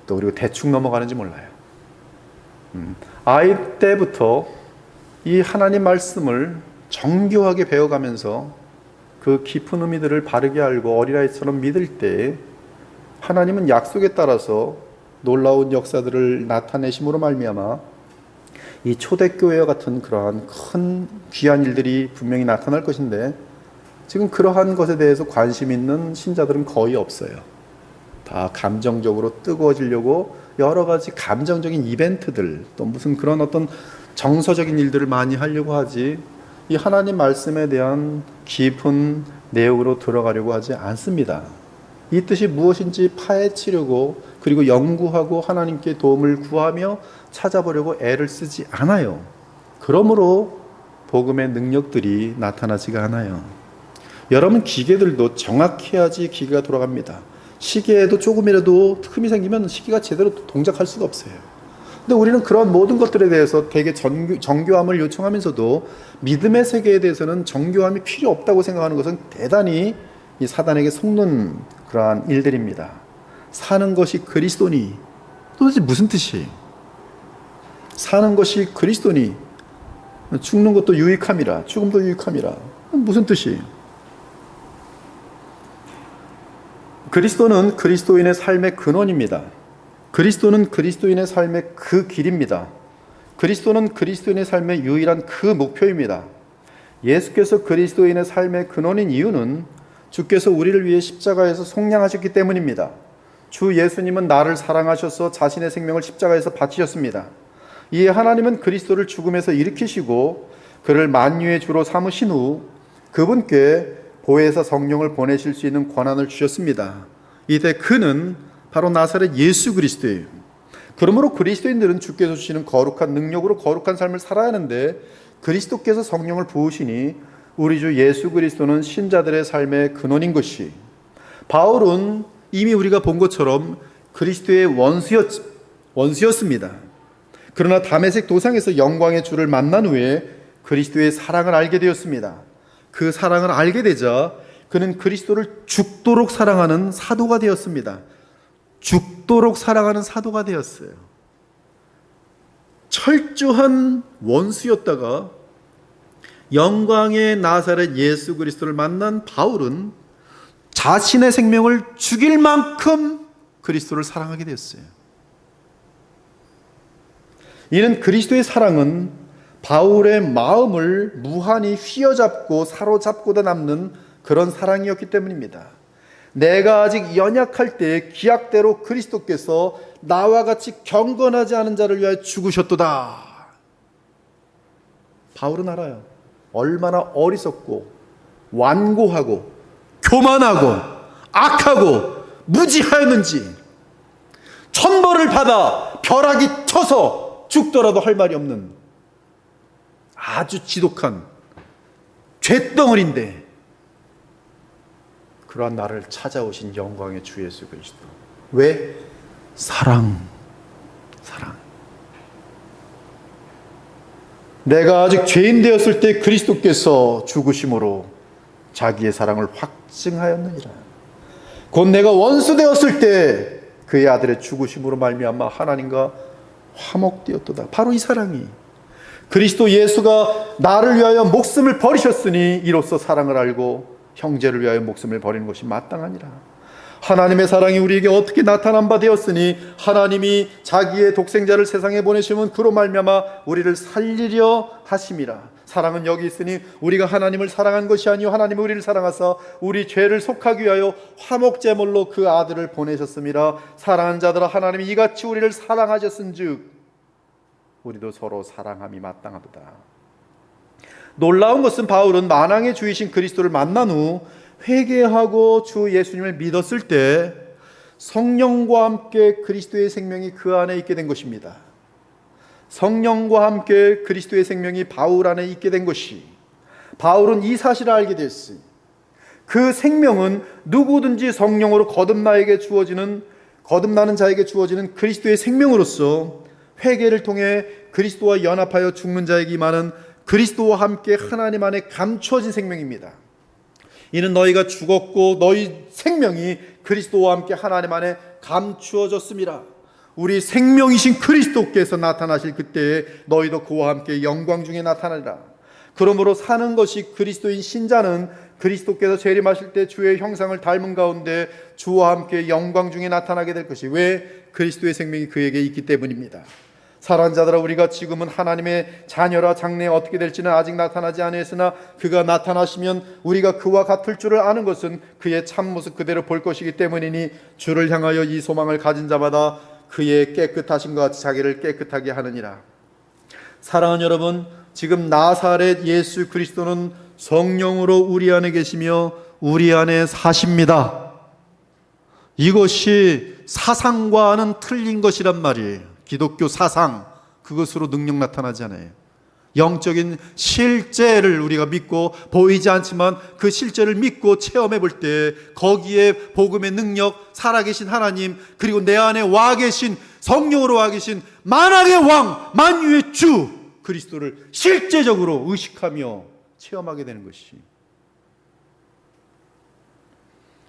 또 그리고 대충 넘어가는지 몰라요. 아이 때부터 이 하나님 말씀을 정교하게 배워가면서 그 깊은 의미들을 바르게 알고 어린아이처럼 믿을 때 하나님은 약속에 따라서 놀라운 역사들을 나타내심으로 말미암아 이 초대교회와 같은 그러한 큰 귀한 일들이 분명히 나타날 것인데 지금 그러한 것에 대해서 관심 있는 신자들은 거의 없어요. 다 감정적으로 뜨거워지려고 여러 가지 감정적인 이벤트들 또 무슨 그런 어떤 정서적인 일들을 많이 하려고 하지 이 하나님 말씀에 대한 깊은 내용으로 들어가려고 하지 않습니다. 이 뜻이 무엇인지 파헤치려고 그리고 연구하고 하나님께 도움을 구하며 찾아보려고 애를 쓰지 않아요. 그러므로 복음의 능력들이 나타나지가 않아요. 여러분 기계들도 정확해야지 기계가 돌아갑니다. 시계에도 조금이라도 틈이 생기면 시계가 제대로 동작할 수가 없어요. 근데 우리는 그런 모든 것들에 대해서 되게 정교함을 요청하면서도 믿음의 세계에 대해서는 정교함이 필요 없다고 생각하는 것은 대단히 이 사단에게 속는 그러한 일들입니다. 사는 것이 그리스도니 도대체 무슨 뜻이에요? 사는 것이 그리스도니 죽는 것도 유익함이라, 죽음도 유익함이라. 무슨 뜻이에요? 그리스도는 그리스도인의 삶의 근원입니다. 그리스도는 그리스도인의 삶의 그 길입니다. 그리스도는 그리스도인의 삶의 유일한 그 목표입니다. 예수께서 그리스도인의 삶의 근원인 이유는 주께서 우리를 위해 십자가에서 속량하셨기 때문입니다. 주 예수님은 나를 사랑하셔서 자신의 생명을 십자가에서 바치셨습니다. 이에 하나님은 그리스도를 죽음에서 일으키시고 그를 만유의 주로 삼으신 후 그분께 보혜사 성령을 보내실 수 있는 권한을 주셨습니다. 이때 그는 바로 나사렛 예수 그리스도예요. 그러므로 그리스도인들은 주께서 주시는 거룩한 능력으로 거룩한 삶을 살아야 하는데 그리스도께서 성령을 부으시니 우리 주 예수 그리스도는 신자들의 삶의 근원인 것이, 바울은 이미 우리가 본 것처럼 그리스도의 원수였습니다. 그러나 다메섹 도상에서 영광의 주를 만난 후에 그리스도의 사랑을 알게 되었습니다. 그 사랑을 알게 되자 그는 그리스도를 죽도록 사랑하는 사도가 되었습니다. 죽도록 사랑하는 사도가 되었어요. 철저한 원수였다가 영광의 나사렛 예수 그리스도를 만난 바울은 자신의 생명을 죽일 만큼 그리스도를 사랑하게 되었어요. 이는 그리스도의 사랑은 바울의 마음을 무한히 휘어잡고 사로잡고도 남는 그런 사랑이었기 때문입니다. 내가 아직 연약할 때 기약대로 그리스도께서 나와 같이 경건하지 않은 자를 위하여 죽으셨도다. 바울은 알아요. 얼마나 어리석고 완고하고 교만하고 악하고 무지하였는지, 천벌을 받아 벼락이 쳐서 죽더라도 할 말이 없는 아주 지독한 죄덩어리인데 그러한 나를 찾아오신 영광의 주 예수 그리스도. 왜? 사랑. 내가 아직 죄인 되었을 때 그리스도께서 죽으심으로 자기의 사랑을 확증하였느니라. 곧 내가 원수 되었을 때 그의 아들의 죽으심으로 말미암아 하나님과 화목되었도다. 바로 이 사랑이, 그리스도 예수가 나를 위하여 목숨을 버리셨으니 이로써 사랑을 알고 형제를 위하여 목숨을 버리는 것이 마땅하니라. 하나님의 사랑이 우리에게 어떻게 나타난 바 되었으니 하나님이 자기의 독생자를 세상에 보내시면 그로 말미암아 우리를 살리려 하심이라. 사랑은 여기 있으니 우리가 하나님을 사랑한 것이 아니요 하나님이 우리를 사랑하사 우리 죄를 속하기 위하여 화목제물로 그 아들을 보내셨음이라. 사랑하는 자들아, 하나님이 이같이 우리를 사랑하셨은즉 우리도 서로 사랑함이 마땅하도다. 놀라운 것은 바울은 만왕의 주이신 그리스도를 만난 후 회개하고 주 예수님을 믿었을 때 성령과 함께 그리스도의 생명이 그 안에 있게 된 것입니다. 성령과 함께 그리스도의 생명이 바울 안에 있게 된 것이, 바울은 이 사실을 알게 됐어요. 그 생명은 누구든지 성령으로 거듭나는 자에게 주어지는 그리스도의 생명으로서 회개를 통해 그리스도와 연합하여 죽는 자에게 임하는 그리스도와 함께 하나님 안에 감추어진 생명입니다. 이는 너희가 죽었고 너희 생명이 그리스도와 함께 하나님 안에 감추어졌습니다. 우리 생명이신 그리스도께서 나타나실 그때에 너희도 그와 함께 영광 중에 나타나리라. 그러므로 사는 것이 그리스도인 신자는 그리스도께서 재림하실 때 주의 형상을 닮은 가운데 주와 함께 영광 중에 나타나게 될 것이, 왜? 그리스도의 생명이 그에게 있기 때문입니다. 사랑하는 자들아, 우리가 지금은 하나님의 자녀라. 장래에 어떻게 될지는 아직 나타나지 아니했으나 그가 나타나시면 우리가 그와 같을 줄을 아는 것은 그의 참모습 그대로 볼 것이기 때문이니 주를 향하여 이 소망을 가진 자마다 그의 깨끗하심과 같이 자기를 깨끗하게 하느니라. 사랑하는 여러분, 지금 나사렛 예수 그리스도는 성령으로 우리 안에 계시며 우리 안에 사십니다. 이것이 사상과는 틀린 것이란 말이에요. 기독교 사상, 그것으로 능력 나타나지 않아요. 영적인 실제를 우리가 믿고, 보이지 않지만 그 실제를 믿고 체험해 볼 때 거기에 복음의 능력, 살아계신 하나님, 그리고 내 안에 와 계신 성령으로 와 계신 만왕의 왕, 만유의 주 그리스도를 실제적으로 의식하며 체험하게 되는 것이,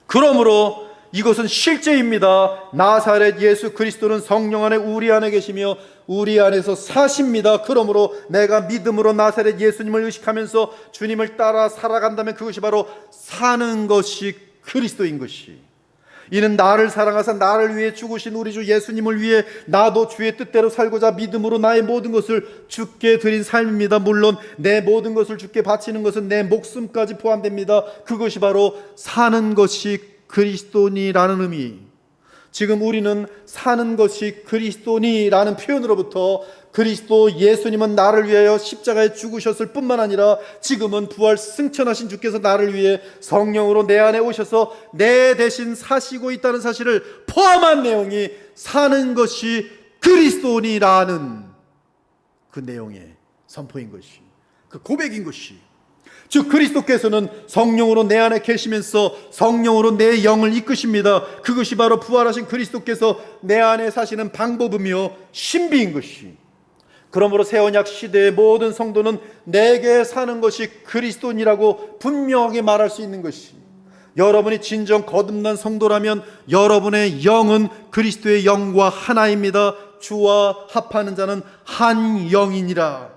그러므로 이것은 실제입니다. 나사렛 예수 그리스도는 성령 안에 우리 안에 계시며 우리 안에서 사십니다. 그러므로 내가 믿음으로 나사렛 예수님을 의식하면서 주님을 따라 살아간다면 그것이 바로 사는 것이 그리스도인 것이. 이는 나를 사랑하사 나를 위해 죽으신 우리 주 예수님을 위해 나도 주의 뜻대로 살고자 믿음으로 나의 모든 것을 주께 드린 삶입니다. 물론 내 모든 것을 주께 바치는 것은 내 목숨까지 포함됩니다. 그것이 바로 사는 것이 그리스도니라는 의미. 지금 우리는 사는 것이 그리스도니라는 표현으로부터 그리스도 예수님은 나를 위하여 십자가에 죽으셨을 뿐만 아니라 지금은 부활 승천하신 주께서 나를 위해 성령으로 내 안에 오셔서 내 대신 사시고 있다는 사실을 포함한 내용이 사는 것이 그리스도니라는 그 내용의 선포인 것이, 그 고백인 것이, 즉 그리스도께서는 성령으로 내 안에 계시면서 성령으로 내 영을 이끄십니다. 그것이 바로 부활하신 그리스도께서 내 안에 사시는 방법이며 신비인 것이. 그러므로 새 언약 시대의 모든 성도는 내게 사는 것이 그리스도니라고 분명하게 말할 수 있는 것이, 여러분이 진정 거듭난 성도라면 여러분의 영은 그리스도의 영과 하나입니다. 주와 합하는 자는 한 영이니라.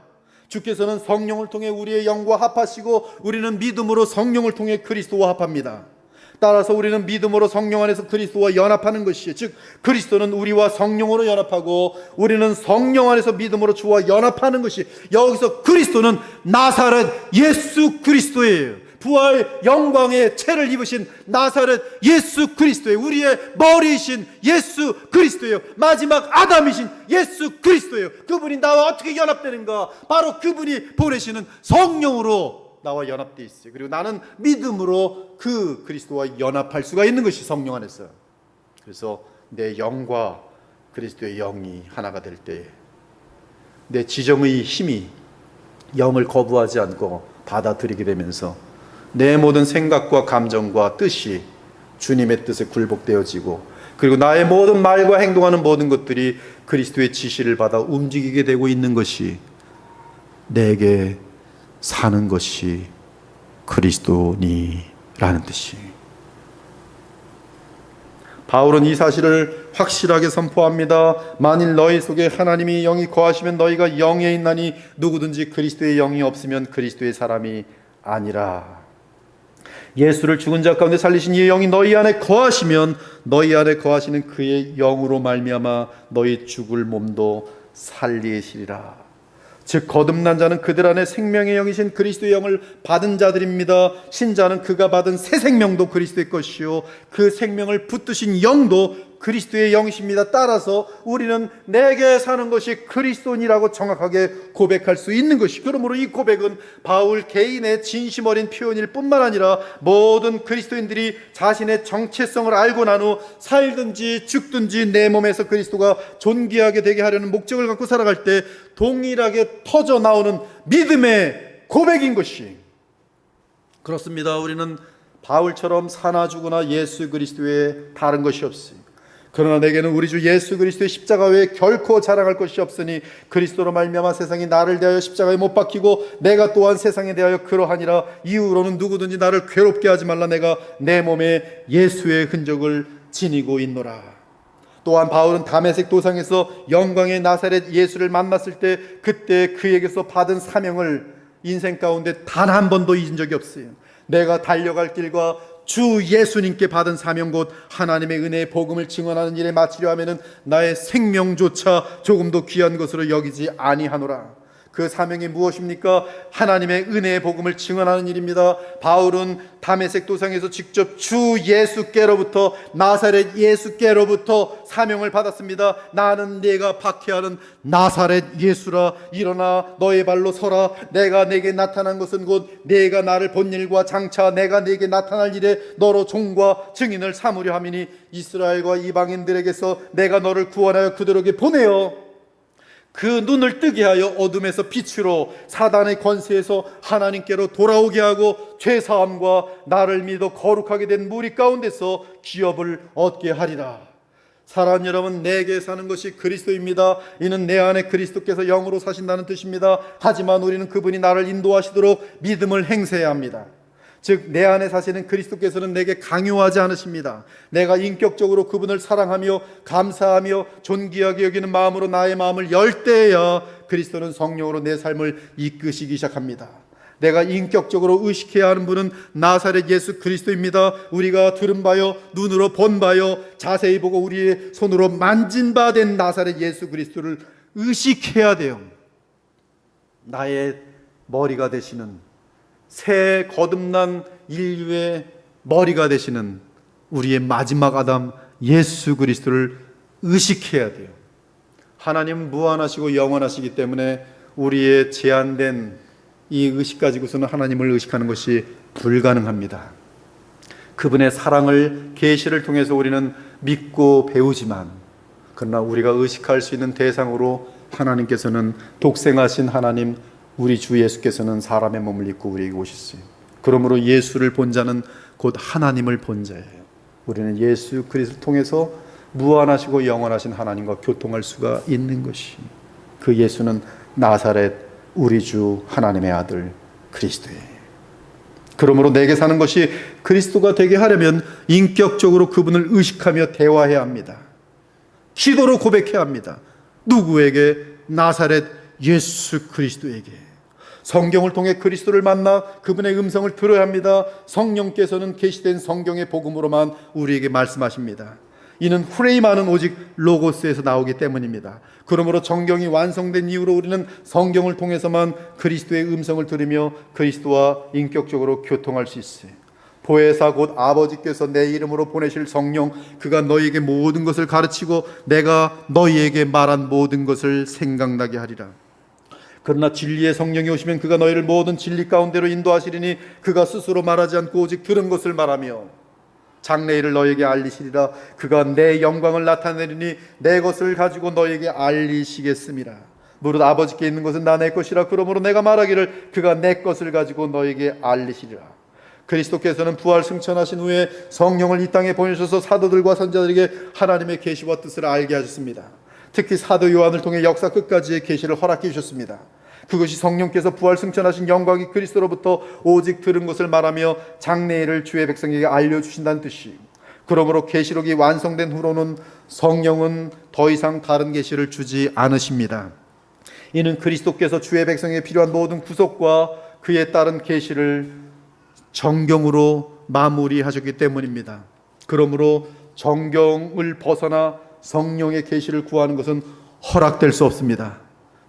주께서는 성령을 통해 우리의 영과 합하시고 우리는 믿음으로 성령을 통해 그리스도와 합합니다. 따라서 우리는 믿음으로 성령 안에서 그리스도와 연합하는 것이, 즉 그리스도는 우리와 성령으로 연합하고 우리는 성령 안에서 믿음으로 주와 연합하는 것이, 여기서 그리스도는 나사렛 예수 그리스도예요. 부활 영광의 채를 입으신 나사렛 예수 그리스도예요. 우리의 머리이신 예수 그리스도예요. 마지막 아담이신 예수 그리스도예요. 그분이 나와 어떻게 연합되는가? 바로 그분이 보내시는 성령으로 나와 연합되어 있어요. 그리고 나는 믿음으로 그 그리스도와 연합할 수가 있는 것이 성령 안에서. 그래서 내 영과 그리스도의 영이 하나가 될 때에 내 지정의 힘이 영을 거부하지 않고 받아들이게 되면서 내 모든 생각과 감정과 뜻이 주님의 뜻에 굴복되어지고, 그리고 나의 모든 말과 행동하는 모든 것들이 그리스도의 지시를 받아 움직이게 되고 있는 것이 내게 사는 것이 그리스도니라는 뜻이. 바울은 이 사실을 확실하게 선포합니다. 만일 너희 속에 하나님의 영이 거하시면 너희가 영에 있나니 누구든지 그리스도의 영이 없으면 그리스도의 사람이 아니라. 예수를 죽은 자 가운데 살리신 이의 영이 너희 안에 거하시면 너희 안에 거하시는 그의 영으로 말미암아 너희 죽을 몸도 살리시리라. 즉 거듭난 자는 그들 안에 생명의 영이신 그리스도의 영을 받은 자들입니다. 신자는 그가 받은 새 생명도 그리스도의 것이요 그 생명을 붙드신 영도 그리스도의 영이십니다. 따라서 우리는 내게 사는 것이 그리스도니라고 정확하게 고백할 수 있는 것이, 그러므로 이 고백은 바울 개인의 진심 어린 표현일 뿐만 아니라 모든 그리스도인들이 자신의 정체성을 알고 난 후 살든지 죽든지 내 몸에서 그리스도가 존귀하게 되게 하려는 목적을 갖고 살아갈 때 동일하게 터져 나오는 믿음의 고백인 것이. 그렇습니다. 우리는 바울처럼 사나 죽으나 예수 그리스도에 다른 것이 없어요. 그러나 내게는 우리 주 예수 그리스도의 십자가 외에 결코 자랑할 것이 없으니 그리스도로 말미암아 세상이 나를 대하여 십자가에 못 박히고 내가 또한 세상에 대하여 그러하니라. 이후로는 누구든지 나를 괴롭게 하지 말라. 내가 내 몸에 예수의 흔적을 지니고 있노라. 또한 바울은 다메섹 도상에서 영광의 나사렛 예수를 만났을 때 그때 그에게서 받은 사명을 인생 가운데 단 한 번도 잊은 적이 없어요. 내가 달려갈 길과 주 예수님께 받은 사명 곧 하나님의 은혜의 복음을 증언하는 일에 마치려 하면은 나의 생명조차 조금도 귀한 것으로 여기지 아니하노라. 그 사명이 무엇입니까? 하나님의 은혜의 복음을 증언하는 일입니다. 바울은 다메섹 도상에서 직접 주 예수께로부터, 나사렛 예수께로부터 사명을 받았습니다. 나는 네가 박해하는 나사렛 예수라. 일어나 너의 발로 서라. 내가 네게 나타난 것은 곧 네가 나를 본 일과 장차 내가 네게 나타날 일에 너로 종과 증인을 삼으려 함이니 이스라엘과 이방인들에게서 내가 너를 구원하여 그들에게 보내어 그 눈을 뜨게 하여 어둠에서 빛으로 사단의 권세에서 하나님께로 돌아오게 하고 죄사함과 나를 믿어 거룩하게 된 무리 가운데서 기업을 얻게 하리라. 사랑하는 여러분, 내게 사는 것이 그리스도입니다. 이는 내 안에 그리스도께서 영으로 사신다는 뜻입니다. 하지만 우리는 그분이 나를 인도하시도록 믿음을 행세해야 합니다. 즉 내 안에 사시는 그리스도께서는 내게 강요하지 않으십니다. 내가 인격적으로 그분을 사랑하며 감사하며 존귀하게 여기는 마음으로 나의 마음을 열 때에야 그리스도는 성령으로 내 삶을 이끄시기 시작합니다. 내가 인격적으로 의식해야 하는 분은 나사렛 예수 그리스도입니다. 우리가 들은 바요, 눈으로 본 바요, 자세히 보고 우리의 손으로 만진 바 된 나사렛 예수 그리스도를 의식해야 돼요. 나의 머리가 되시는, 새 거듭난 인류의 머리가 되시는 우리의 마지막 아담 예수 그리스도를 의식해야 돼요. 하나님은 무한하시고 영원하시기 때문에 우리의 제한된 이 의식 가지고서는 하나님을 의식하는 것이 불가능합니다. 그분의 사랑을, 계시를 통해서 우리는 믿고 배우지만, 그러나 우리가 의식할 수 있는 대상으로 하나님께서는 독생하신 하나님, 우리 주 예수께서는 사람의 몸을 입고 우리에게 오셨어요. 그러므로 예수를 본 자는 곧 하나님을 본 자예요. 우리는 예수 그리스도를 통해서 무한하시고 영원하신 하나님과 교통할 수가 있는 것이, 그 예수는 나사렛 우리 주 하나님의 아들 그리스도예요. 그러므로 내게 사는 것이 그리스도가 되게 하려면 인격적으로 그분을 의식하며 대화해야 합니다. 기도로 고백해야 합니다. 누구에게? 나사렛 예수 그리스도에게. 성경을 통해 그리스도를 만나 그분의 음성을 들어야 합니다. 성령께서는 계시된 성경의 복음으로만 우리에게 말씀하십니다. 이는 후레이마는 오직 로고스에서 나오기 때문입니다. 그러므로 정경이 완성된 이후로 우리는 성경을 통해서만 그리스도의 음성을 들으며 그리스도와 인격적으로 교통할 수 있어요. 보혜사 곧 아버지께서 내 이름으로 보내실 성령, 그가 너희에게 모든 것을 가르치고 내가 너희에게 말한 모든 것을 생각나게 하리라. 그러나 진리의 성령이 오시면 그가 너희를 모든 진리 가운데로 인도하시리니 그가 스스로 말하지 않고 오직 들은 것을 말하며 장래일을 너에게 알리시리라. 그가 내 영광을 나타내리니 내 것을 가지고 너에게 알리시겠음이라. 무릇 아버지께 있는 것은 다 내 것이라. 그러므로 내가 말하기를 그가 내 것을 가지고 너에게 알리시리라. 그리스도께서는 부활 승천하신 후에 성령을 이 땅에 보내셔서 사도들과 선지자들에게 하나님의 계시와 뜻을 알게 하셨습니다. 특히 사도 요한을 통해 역사 끝까지의 계시를 허락해 주셨습니다. 그것이 성령께서 부활 승천하신 영광이 그리스도로부터 오직 들은 것을 말하며 장래일을 주의 백성에게 알려주신다는 뜻이. 그러므로 계시록이 완성된 후로는 성령은 더 이상 다른 계시를 주지 않으십니다. 이는 그리스도께서 주의 백성에게 필요한 모든 구속과 그에 따른 계시를 정경으로 마무리하셨기 때문입니다. 그러므로 정경을 벗어나 성령의 계시를 구하는 것은 허락될 수 없습니다.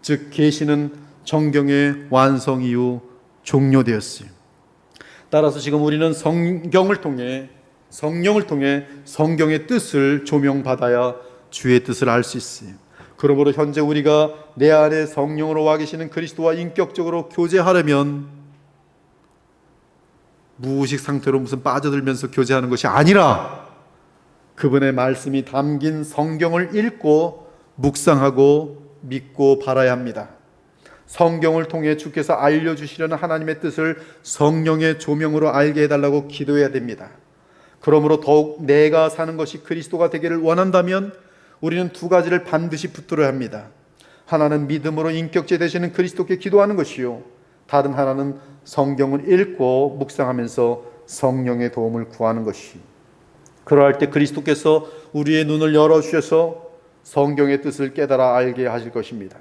즉 계시는 정경의 완성 이후 종료되었어요. 따라서 지금 우리는 성경을 통해, 성령을 통해 성경의 뜻을 조명받아야 주의 뜻을 알 수 있어요. 그러므로 현재 우리가 내 안에 성령으로 와 계시는 그리스도와 인격적으로 교제하려면 무의식 상태로 무슨 빠져들면서 교제하는 것이 아니라 그분의 말씀이 담긴 성경을 읽고 묵상하고 믿고 바라야 합니다. 성경을 통해 주께서 알려주시려는 하나님의 뜻을 성령의 조명으로 알게 해달라고 기도해야 됩니다. 그러므로 더욱 내가 사는 것이 그리스도가 되기를 원한다면 우리는 두 가지를 반드시 붙들어야 합니다. 하나는 믿음으로 인격제 되시는 그리스도께 기도하는 것이요, 다른 하나는 성경을 읽고 묵상하면서 성령의 도움을 구하는 것이. 그러할 때 그리스도께서 우리의 눈을 열어주셔서 성경의 뜻을 깨달아 알게 하실 것입니다.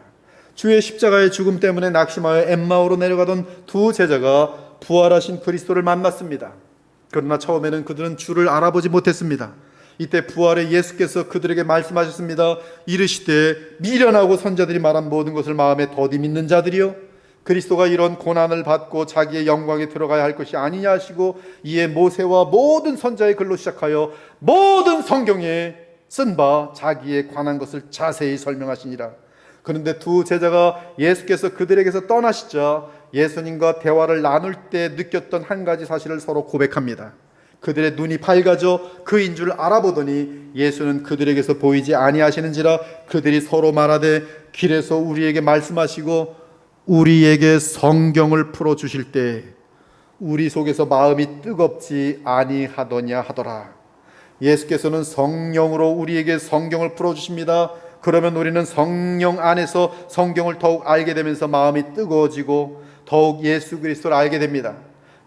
주의 십자가의 죽음 때문에 낙심하여 엠마오로 내려가던 두 제자가 부활하신 그리스도를 만났습니다. 그러나 처음에는 그들은 주를 알아보지 못했습니다. 이때 부활의 예수께서 그들에게 말씀하셨습니다. 이르시되 미련하고 선자들이 말한 모든 것을 마음에 더디 믿는 자들이요, 그리스도가 이런 고난을 받고 자기의 영광에 들어가야 할 것이 아니냐 하시고, 이에 모세와 모든 선자의 글로 시작하여 모든 성경에 쓴 바 자기에 관한 것을 자세히 설명하시니라. 그런데 두 제자가 예수께서 그들에게서 떠나시자 예수님과 대화를 나눌 때 느꼈던 한 가지 사실을 서로 고백합니다. 그들의 눈이 밝아져 그인 줄 알아보더니 예수는 그들에게서 보이지 아니하시는지라. 그들이 서로 말하되 길에서 우리에게 말씀하시고 우리에게 성경을 풀어주실 때 우리 속에서 마음이 뜨겁지 아니하더냐 하더라. 예수께서는 성령으로 우리에게 성경을 풀어주십니다. 그러면 우리는 성령 안에서 성경을 더욱 알게 되면서 마음이 뜨거워지고 더욱 예수 그리스도를 알게 됩니다.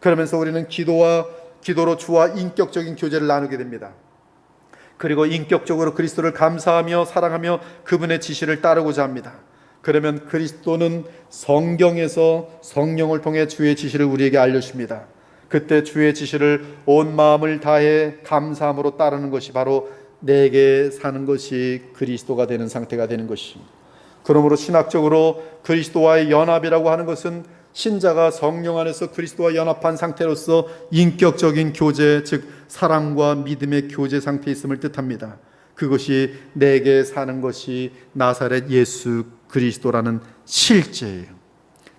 그러면서 우리는 기도로 주와 인격적인 교제를 나누게 됩니다. 그리고 인격적으로 그리스도를 감사하며 사랑하며 그분의 지시를 따르고자 합니다. 그러면 그리스도는 성경에서 성령을 통해 주의 지시를 우리에게 알려줍니다. 그때 주의 지시를 온 마음을 다해 감사함으로 따르는 것이 바로 내게 사는 것이 그리스도가 되는 상태가 되는 것입니다. 그러므로 신학적으로 그리스도와의 연합이라고 하는 것은 신자가 성령 안에서 그리스도와 연합한 상태로서 인격적인 교제, 즉 사랑과 믿음의 교제 상태에 있음을 뜻합니다. 그것이 내게 사는 것이 나사렛 예수 그리스도라는 실제예요.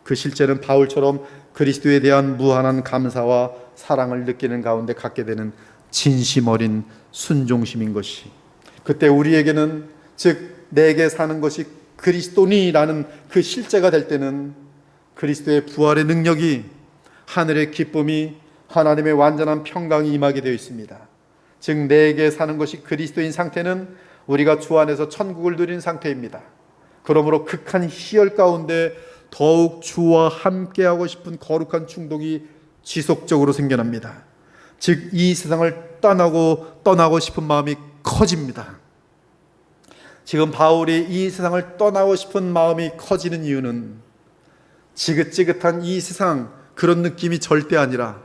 그 실제는 바울처럼 그리스도에 대한 무한한 감사와 사랑을 느끼는 가운데 갖게 되는 진심 어린 순종심인 것이, 그때 우리에게는 즉 내게 사는 것이 그리스도니라는 그 실제가 될 때는 그리스도의 부활의 능력이, 하늘의 기쁨이, 하나님의 완전한 평강이 임하게 되어 있습니다. 즉 내게 사는 것이 그리스도인 상태는 우리가 주 안에서 천국을 누리는 상태입니다. 그러므로 극한 희열 가운데 더욱 주와 함께하고 싶은 거룩한 충동이 지속적으로 생겨납니다. 즉 이 세상을 떠나고 싶은 마음이 커집니다. 지금 바울이 이 세상을 떠나고 싶은 마음이 커지는 이유는 지긋지긋한 이 세상, 그런 느낌이 절대 아니라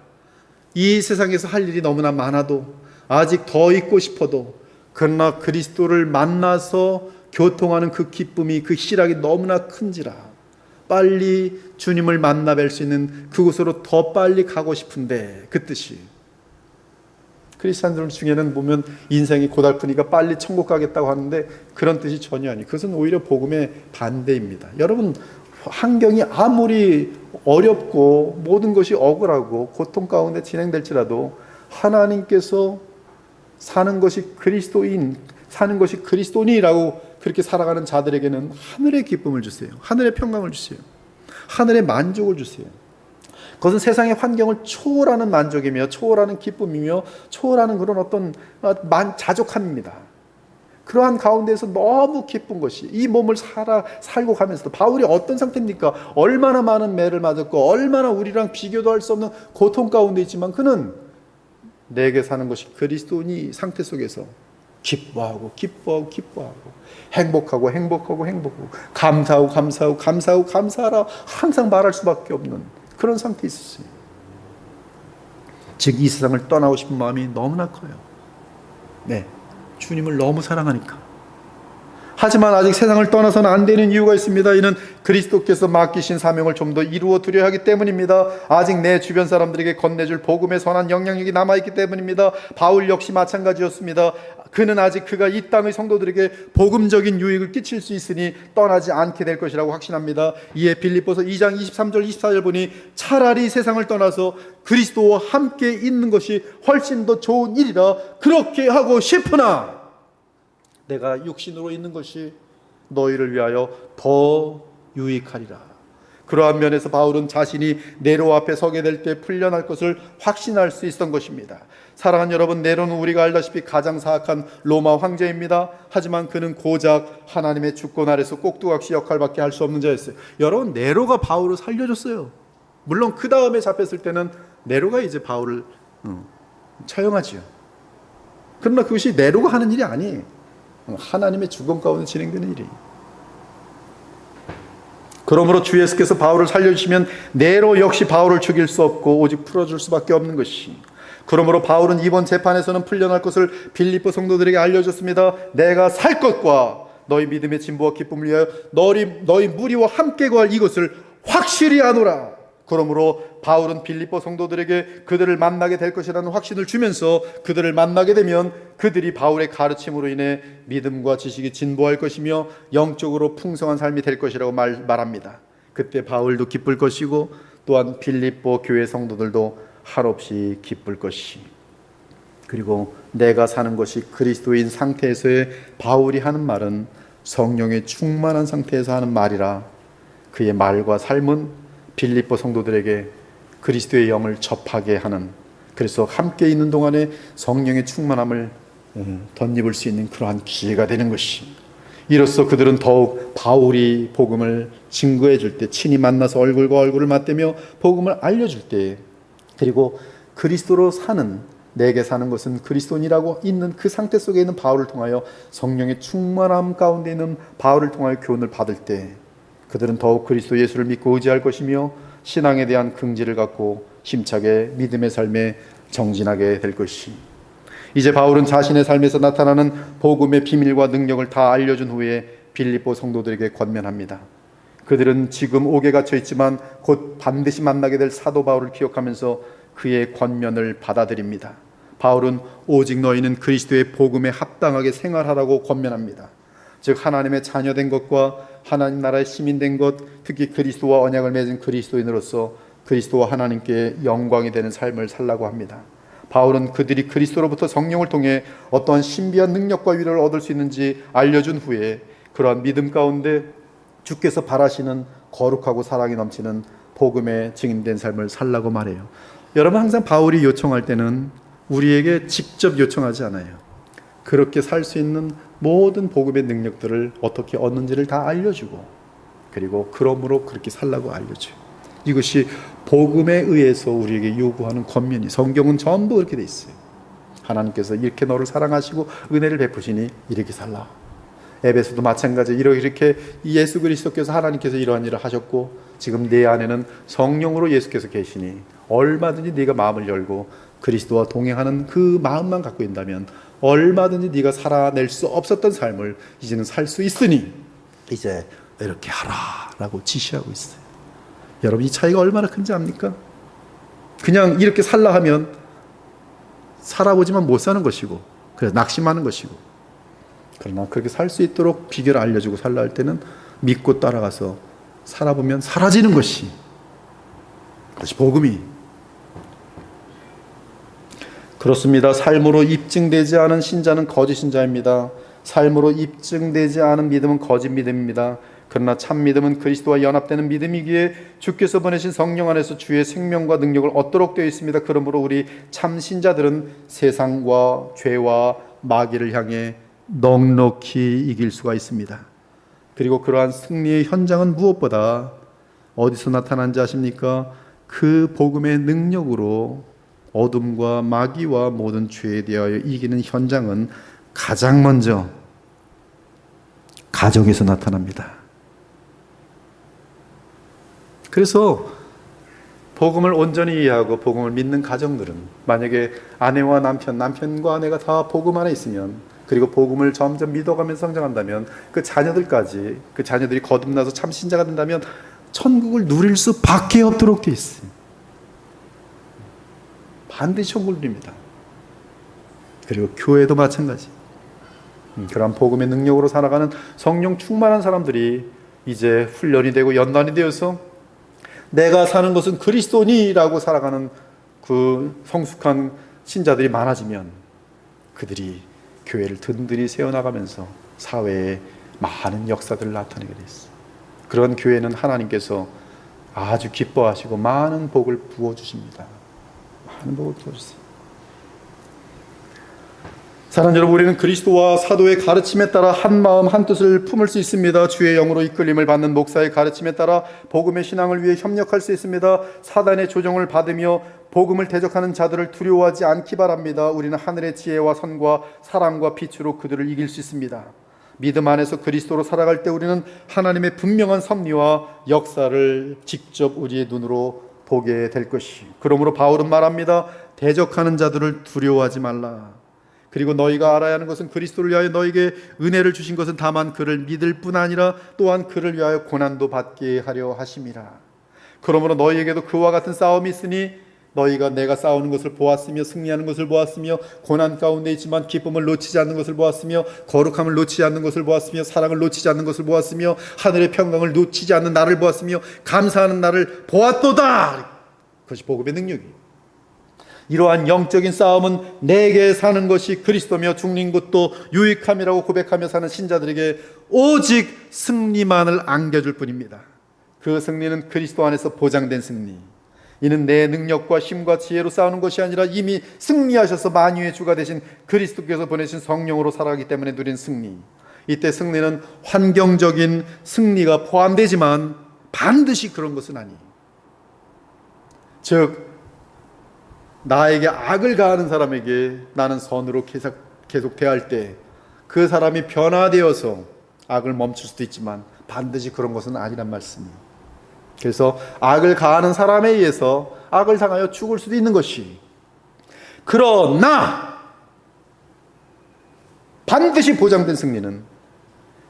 이 세상에서 할 일이 너무나 많아도 아직 더 있고 싶어도 그러나 그리스도를 만나서 교통하는 그 기쁨이, 그 희락이 너무나 큰지라 빨리 주님을 만나 뵐 수 있는 그곳으로 더 빨리 가고 싶은데, 그 뜻이, 크리스찬들 중에는 보면 인생이 고달프니까 빨리 천국 가겠다고 하는데 그런 뜻이 전혀 아니에요. 그것은 오히려 복음의 반대입니다. 여러분, 환경이 아무리 어렵고 모든 것이 억울하고 고통 가운데 진행될지라도 하나님께서 사는 것이 그리스도인, 사는 것이 그리스도니라고 그렇게 살아가는 자들에게는 하늘의 기쁨을 주세요. 하늘의 평강을 주세요. 하늘의 만족을 주세요. 그것은 세상의 환경을 초월하는 만족이며 초월하는 기쁨이며 초월하는 그런 어떤 자족함입니다. 그러한 가운데서 너무 기쁜 것이, 이 몸을 살고 가면서도 바울이 어떤 상태입니까? 얼마나 많은 매를 맞았고 얼마나 우리랑 비교도 할 수 없는 고통 가운데 있지만 그는 내게 사는 것이 그리스도니 상태 속에서 기뻐하고 행복하고 감사하라 항상 말할 수밖에 없는 그런 상태에 있었어요. 즉 이 세상을 떠나고 싶은 마음이 너무나 커요. 네, 주님을 너무 사랑하니까. 하지만 아직 세상을 떠나서는 안 되는 이유가 있습니다. 이는 그리스도께서 맡기신 사명을 좀 더 이루어 드려야 하기 때문입니다. 아직 내 주변 사람들에게 건네줄 복음의 선한 영향력이 남아있기 때문입니다. 바울 역시 마찬가지였습니다. 그는 아직 그가 이 땅의 성도들에게 복음적인 유익을 끼칠 수 있으니 떠나지 않게 될 것이라고 확신합니다. 이에 빌립보서 2장 23절 24절 보니 차라리 세상을 떠나서 그리스도와 함께 있는 것이 훨씬 더 좋은 일이라 그렇게 하고 싶으나 내가 육신으로 있는 것이 너희를 위하여 더 유익하리라. 그러한 면에서 바울은 자신이 네로 앞에 서게 될 때 풀려날 것을 확신할 수 있었던 것입니다. 사랑하는 여러분, 네로는 우리가 알다시피 가장 사악한 로마 황제입니다. 하지만 그는 고작 하나님의 주권 아래서 꼭두각시 역할밖에 할 수 없는 자였어요. 여러분, 네로가 바울을 살려줬어요. 물론 그 다음에 잡혔을 때는 네로가 이제 바울을 처형하지요. 그러나 그것이 네로가 하는 일이 아니에요. 하나님의 주권 가운데 진행되는 일이에요. 그러므로 주 예수께서 바울을 살려주시면 네로 역시 바울을 죽일 수 없고 오직 풀어줄 수밖에 없는 것이, 그러므로 바울은 이번 재판에서는 풀려날 것을 빌립보 성도들에게 알려줬습니다. 내가 살 것과 너희 믿음의 진보와 기쁨을 위하여 너희 무리와 함께 거할 이것을 확실히 아노라. 그러므로 바울은 빌립보 성도들에게 그들을 만나게 될 것이라는 확신을 주면서 그들을 만나게 되면 그들이 바울의 가르침으로 인해 믿음과 지식이 진보할 것이며 영적으로 풍성한 삶이 될 것이라고 말합니다. 그때 바울도 기쁠 것이고 또한 빌립보 교회 성도들도 한없이 기쁠 것이, 그리고 내가 사는 것이 그리스도인 상태에서의 바울이 하는 말은 성령의 충만한 상태에서 하는 말이라. 그의 말과 삶은 빌립보 성도들에게 그리스도의 영을 접하게 하는, 그래서 함께 있는 동안에 성령의 충만함을 덧입을 수 있는 그러한 기회가 되는 것이, 이로써 그들은 더욱 바울이 복음을 증거해 줄 때, 친히 만나서 얼굴과 얼굴을 맞대며 복음을 알려줄 때 그리고 그리스도로 사는, 내게 사는 것은 그리스도인이라고 있는 그 상태 속에 있는 바울을 통하여 성령의 충만함 가운데 있는 바울을 통하여 교훈을 받을 때 그들은 더욱 그리스도 예수를 믿고 의지할 것이며 신앙에 대한 긍지를 갖고 힘차게 믿음의 삶에 정진하게 될 것이. 이제 바울은 자신의 삶에서 나타나는 복음의 비밀과 능력을 다 알려준 후에 빌립보 성도들에게 권면합니다. 그들은 지금 옥에 갇혀 있지만 곧 반드시 만나게 될 사도 바울을 기억하면서 그의 권면을 받아들입니다. 바울은 오직 너희는 그리스도의 복음에 합당하게 생활하라고 권면합니다. 즉 하나님의 자녀된 것과 하나님 나라의 시민된 것, 특히 그리스도와 언약을 맺은 그리스도인으로서 그리스도와 하나님께 영광이 되는 삶을 살라고 합니다. 바울은 그들이 그리스도로부터 성령을 통해 어떠한 신비한 능력과 위로를 얻을 수 있는지 알려준 후에 그러한 믿음 가운데 주께서 바라시는 거룩하고 사랑이 넘치는 복음의 증인된 삶을 살라고 말해요. 여러분, 항상 바울이 요청할 때는 우리에게 직접 요청하지 않아요. 그렇게 살 수 있는 모든 복음의 능력들을 어떻게 얻는지를 다 알려주고, 그리고 그러므로 그렇게 살라고 알려줘요. 이것이 복음에 의해서 우리에게 요구하는 권면이, 성경은 전부 그렇게 돼 있어요. 하나님께서 이렇게 너를 사랑하시고 은혜를 베푸시니 이렇게 살라. 에베소도 마찬가지. 이렇게 예수 그리스도께서, 하나님께서 이러한 일을 하셨고 지금 내 안에는 성령으로 예수께서 계시니 얼마든지 네가 마음을 열고 그리스도와 동행하는 그 마음만 갖고 있다면 얼마든지 네가 살아낼 수 없었던 삶을 이제는 살 수 있으니 이제 이렇게 하라 라고 지시하고 있어요. 여러분, 이 차이가 얼마나 큰지 압니까? 그냥 이렇게 살라 하면 살아보지만 못 사는 것이고, 그래서 낙심하는 것이고, 그러나 그렇게 살 수 있도록 비결을 알려주고 살라 할 때는 믿고 따라가서 살아보면 사라지는 것이, 그것이 복음이. 그렇습니다. 삶으로 입증되지 않은 신자는 거짓 신자입니다. 삶으로 입증되지 않은 믿음은 거짓 믿음입니다. 그러나 참 믿음은 그리스도와 연합되는 믿음이기에 주께서 보내신 성령 안에서 주의 생명과 능력을 얻도록 되어 있습니다. 그러므로 우리 참 신자들은 세상과 죄와 마귀를 향해 넉넉히 이길 수가 있습니다. 그리고 그러한 승리의 현장은 무엇보다 어디서 나타난지 아십니까? 그 복음의 능력으로 어둠과 마귀와 모든 죄에 대하여 이기는 현장은 가장 먼저 가정에서 나타납니다. 그래서 복음을 온전히 이해하고 복음을 믿는 가정들은, 만약에 아내와 남편과 아내가 다 복음 안에 있으면, 그리고 복음을 점점 믿어가면서 성장한다면 그 자녀들까지, 그 자녀들이 거듭나서 참 신자가 된다면 천국을 누릴 수밖에 없도록 되어 있어요. 반드시 천국을 누립니다. 그리고 교회도 마찬가지. 그런 복음의 능력으로 살아가는 성령 충만한 사람들이 이제 훈련이 되고 연단이 되어서 내가 사는 것은 그리스도니라고 살아가는 그 성숙한 신자들이 많아지면 그들이 교회를 든든히 세워나가면서 사회에 많은 역사들을 나타내게 됐어요. 그런 교회는 하나님께서 아주 기뻐하시고 많은 복을 부어주십니다. 많은 복을 부어주세요. 사랑하는 여러분, 우리는 그리스도와 사도의 가르침에 따라 한 마음 한 뜻을 품을 수 있습니다. 주의 영으로 이끌림을 받는 목사의 가르침에 따라 복음의 신앙을 위해 협력할 수 있습니다. 사단의 조정을 받으며 복음을 대적하는 자들을 두려워하지 않기 바랍니다. 우리는 하늘의 지혜와 선과 사랑과 빛으로 그들을 이길 수 있습니다. 믿음 안에서 그리스도로 살아갈 때 우리는 하나님의 분명한 섭리와 역사를 직접 우리의 눈으로 보게 될 것이. 그러므로 바울은 말합니다. 대적하는 자들을 두려워하지 말라. 그리고 너희가 알아야 하는 것은 그리스도를 위하여 너희에게 은혜를 주신 것은 다만 그를 믿을 뿐 아니라 또한 그를 위하여 고난도 받게 하려 하심이라. 그러므로 너희에게도 그와 같은 싸움이 있으니 너희가 내가 싸우는 것을 보았으며 승리하는 것을 보았으며 고난 가운데 있지만 기쁨을 놓치지 않는 것을 보았으며 거룩함을 놓치지 않는 것을 보았으며 사랑을 놓치지 않는 것을 보았으며 하늘의 평강을 놓치지 않는 나를 보았으며 감사하는 나를 보았도다. 그것이 복음의 능력이에요. 이러한 영적인 싸움은 내게 사는 것이 그리스도며 죽는 것도 유익함이라고 고백하며 사는 신자들에게 오직 승리만을 안겨줄 뿐입니다. 그 승리는 그리스도 안에서 보장된 승리. 이는 내 능력과 힘과 지혜로 싸우는 것이 아니라 이미 승리하셔서 만유의 주가 되신 그리스도께서 보내신 성령으로 살아가기 때문에 누린 승리. 이때 승리는 환경적인 승리가 포함되지만 반드시 그런 것은 아니에요. 즉 나에게 악을 가하는 사람에게 나는 선으로 계속 대할 때 그 사람이 변화되어서 악을 멈출 수도 있지만 반드시 그런 것은 아니란 말씀이에요. 그래서 악을 가하는 사람에 의해서 악을 당하여 죽을 수도 있는 것이, 그러나 반드시 보장된 승리는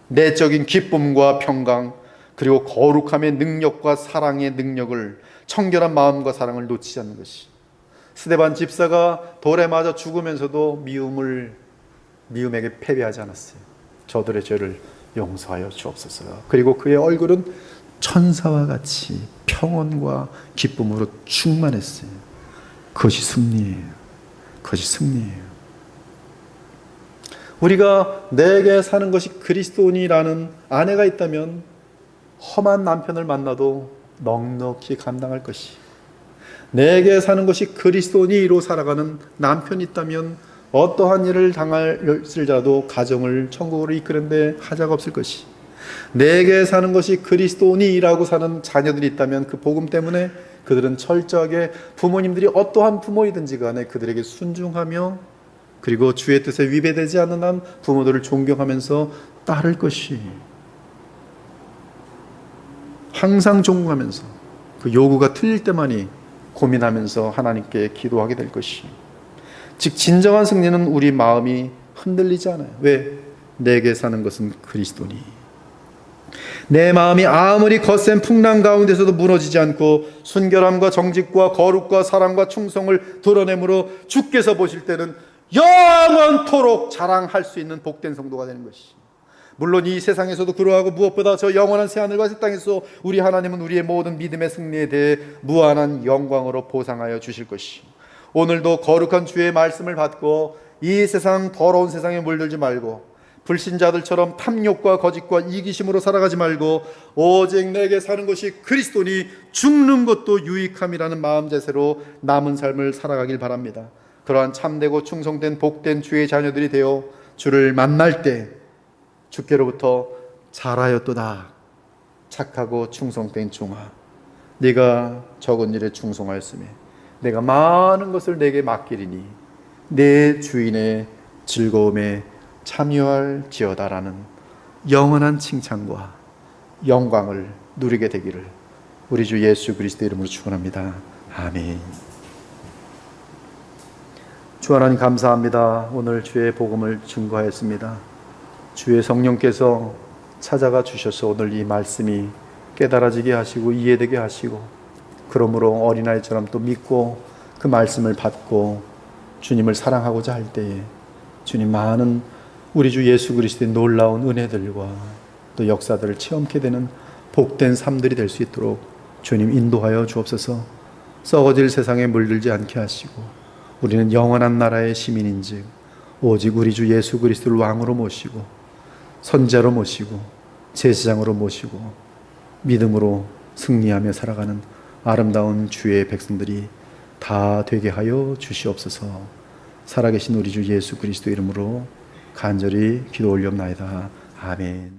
내적인 기쁨과 평강, 그리고 거룩함의 능력과 사랑의 능력을, 청결한 마음과 사랑을 놓치지 않는 것이. 스데반 집사가 돌에 맞아 죽으면서도 미움에게 패배하지 않았어요. 저들의 죄를 용서하여 주옵소서. 그리고 그의 얼굴은 천사와 같이 평온과 기쁨으로 충만했어요. 그것이 승리예요. 그것이 승리예요. 우리가 내게 사는 것이 그리스도니라는 아내가 있다면 험한 남편을 만나도 넉넉히 감당할 것이, 내게 사는 것이 그리스도니로 살아가는 남편이 있다면 어떠한 일을 당할지라도 가정을 천국으로 이끄는데 하자가 없을 것이, 내게 사는 것이 그리스도니라고 사는 자녀들이 있다면 그 복음 때문에 그들은 철저하게 부모님들이 어떠한 부모이든지 간에 그들에게 순종하며, 그리고 주의 뜻에 위배되지 않는 한 부모들을 존경하면서 따를 것이, 항상 존경하면서 그 요구가 틀릴 때만이 고민하면서 하나님께 기도하게 될 것이, 즉 진정한 승리는 우리 마음이 흔들리지 않아요. 왜? 내게 사는 것은 그리스도니. 내 마음이 아무리 거센 풍랑 가운데서도 무너지지 않고 순결함과 정직과 거룩과 사랑과 충성을 드러내므로 주께서 보실 때는 영원토록 자랑할 수 있는 복된 성도가 되는 것이, 물론 이 세상에서도 그러하고 무엇보다 저 영원한 새하늘과 새 땅에서 우리 하나님은 우리의 모든 믿음의 승리에 대해 무한한 영광으로 보상하여 주실 것이, 오늘도 거룩한 주의 말씀을 받고 이 세상 더러운 세상에 물들지 말고 불신자들처럼 탐욕과 거짓과 이기심으로 살아가지 말고 오직 내게 사는 것이 그리스도니 죽는 것도 유익함이라는 마음 자세로 남은 삶을 살아가길 바랍니다. 그러한 참되고 충성된 복된 주의 자녀들이 되어 주를 만날 때 주께로부터 잘하였도다 착하고 충성된 종아, 네가 적은 일에 충성하였으며 내가 많은 것을 내게 맡기리니 내 주인의 즐거움에 참여할지어다라는 영원한 칭찬과 영광을 누리게 되기를 우리 주 예수 그리스도의 이름으로 축원합니다. 아멘. 주 하나님 감사합니다. 오늘 주의 복음을 증거하였습니다. 주의 성령께서 찾아가 주셔서 오늘 이 말씀이 깨달아지게 하시고 이해되게 하시고, 그러므로 어린아이처럼 또 믿고 그 말씀을 받고 주님을 사랑하고자 할 때에 주님 많은 우리 주 예수 그리스도의 놀라운 은혜들과 또 역사들을 체험케 되는 복된 삶들이 될 수 있도록 주님 인도하여 주옵소서. 썩어질 세상에 물들지 않게 하시고 우리는 영원한 나라의 시민인즉 오직 우리 주 예수 그리스도를 왕으로 모시고 선자로 모시고 제사장으로 모시고 믿음으로 승리하며 살아가는 아름다운 주의 백성들이 다 되게 하여 주시옵소서. 살아계신 우리 주 예수 그리스도 이름으로 간절히 기도 올리옵나이다. 아멘.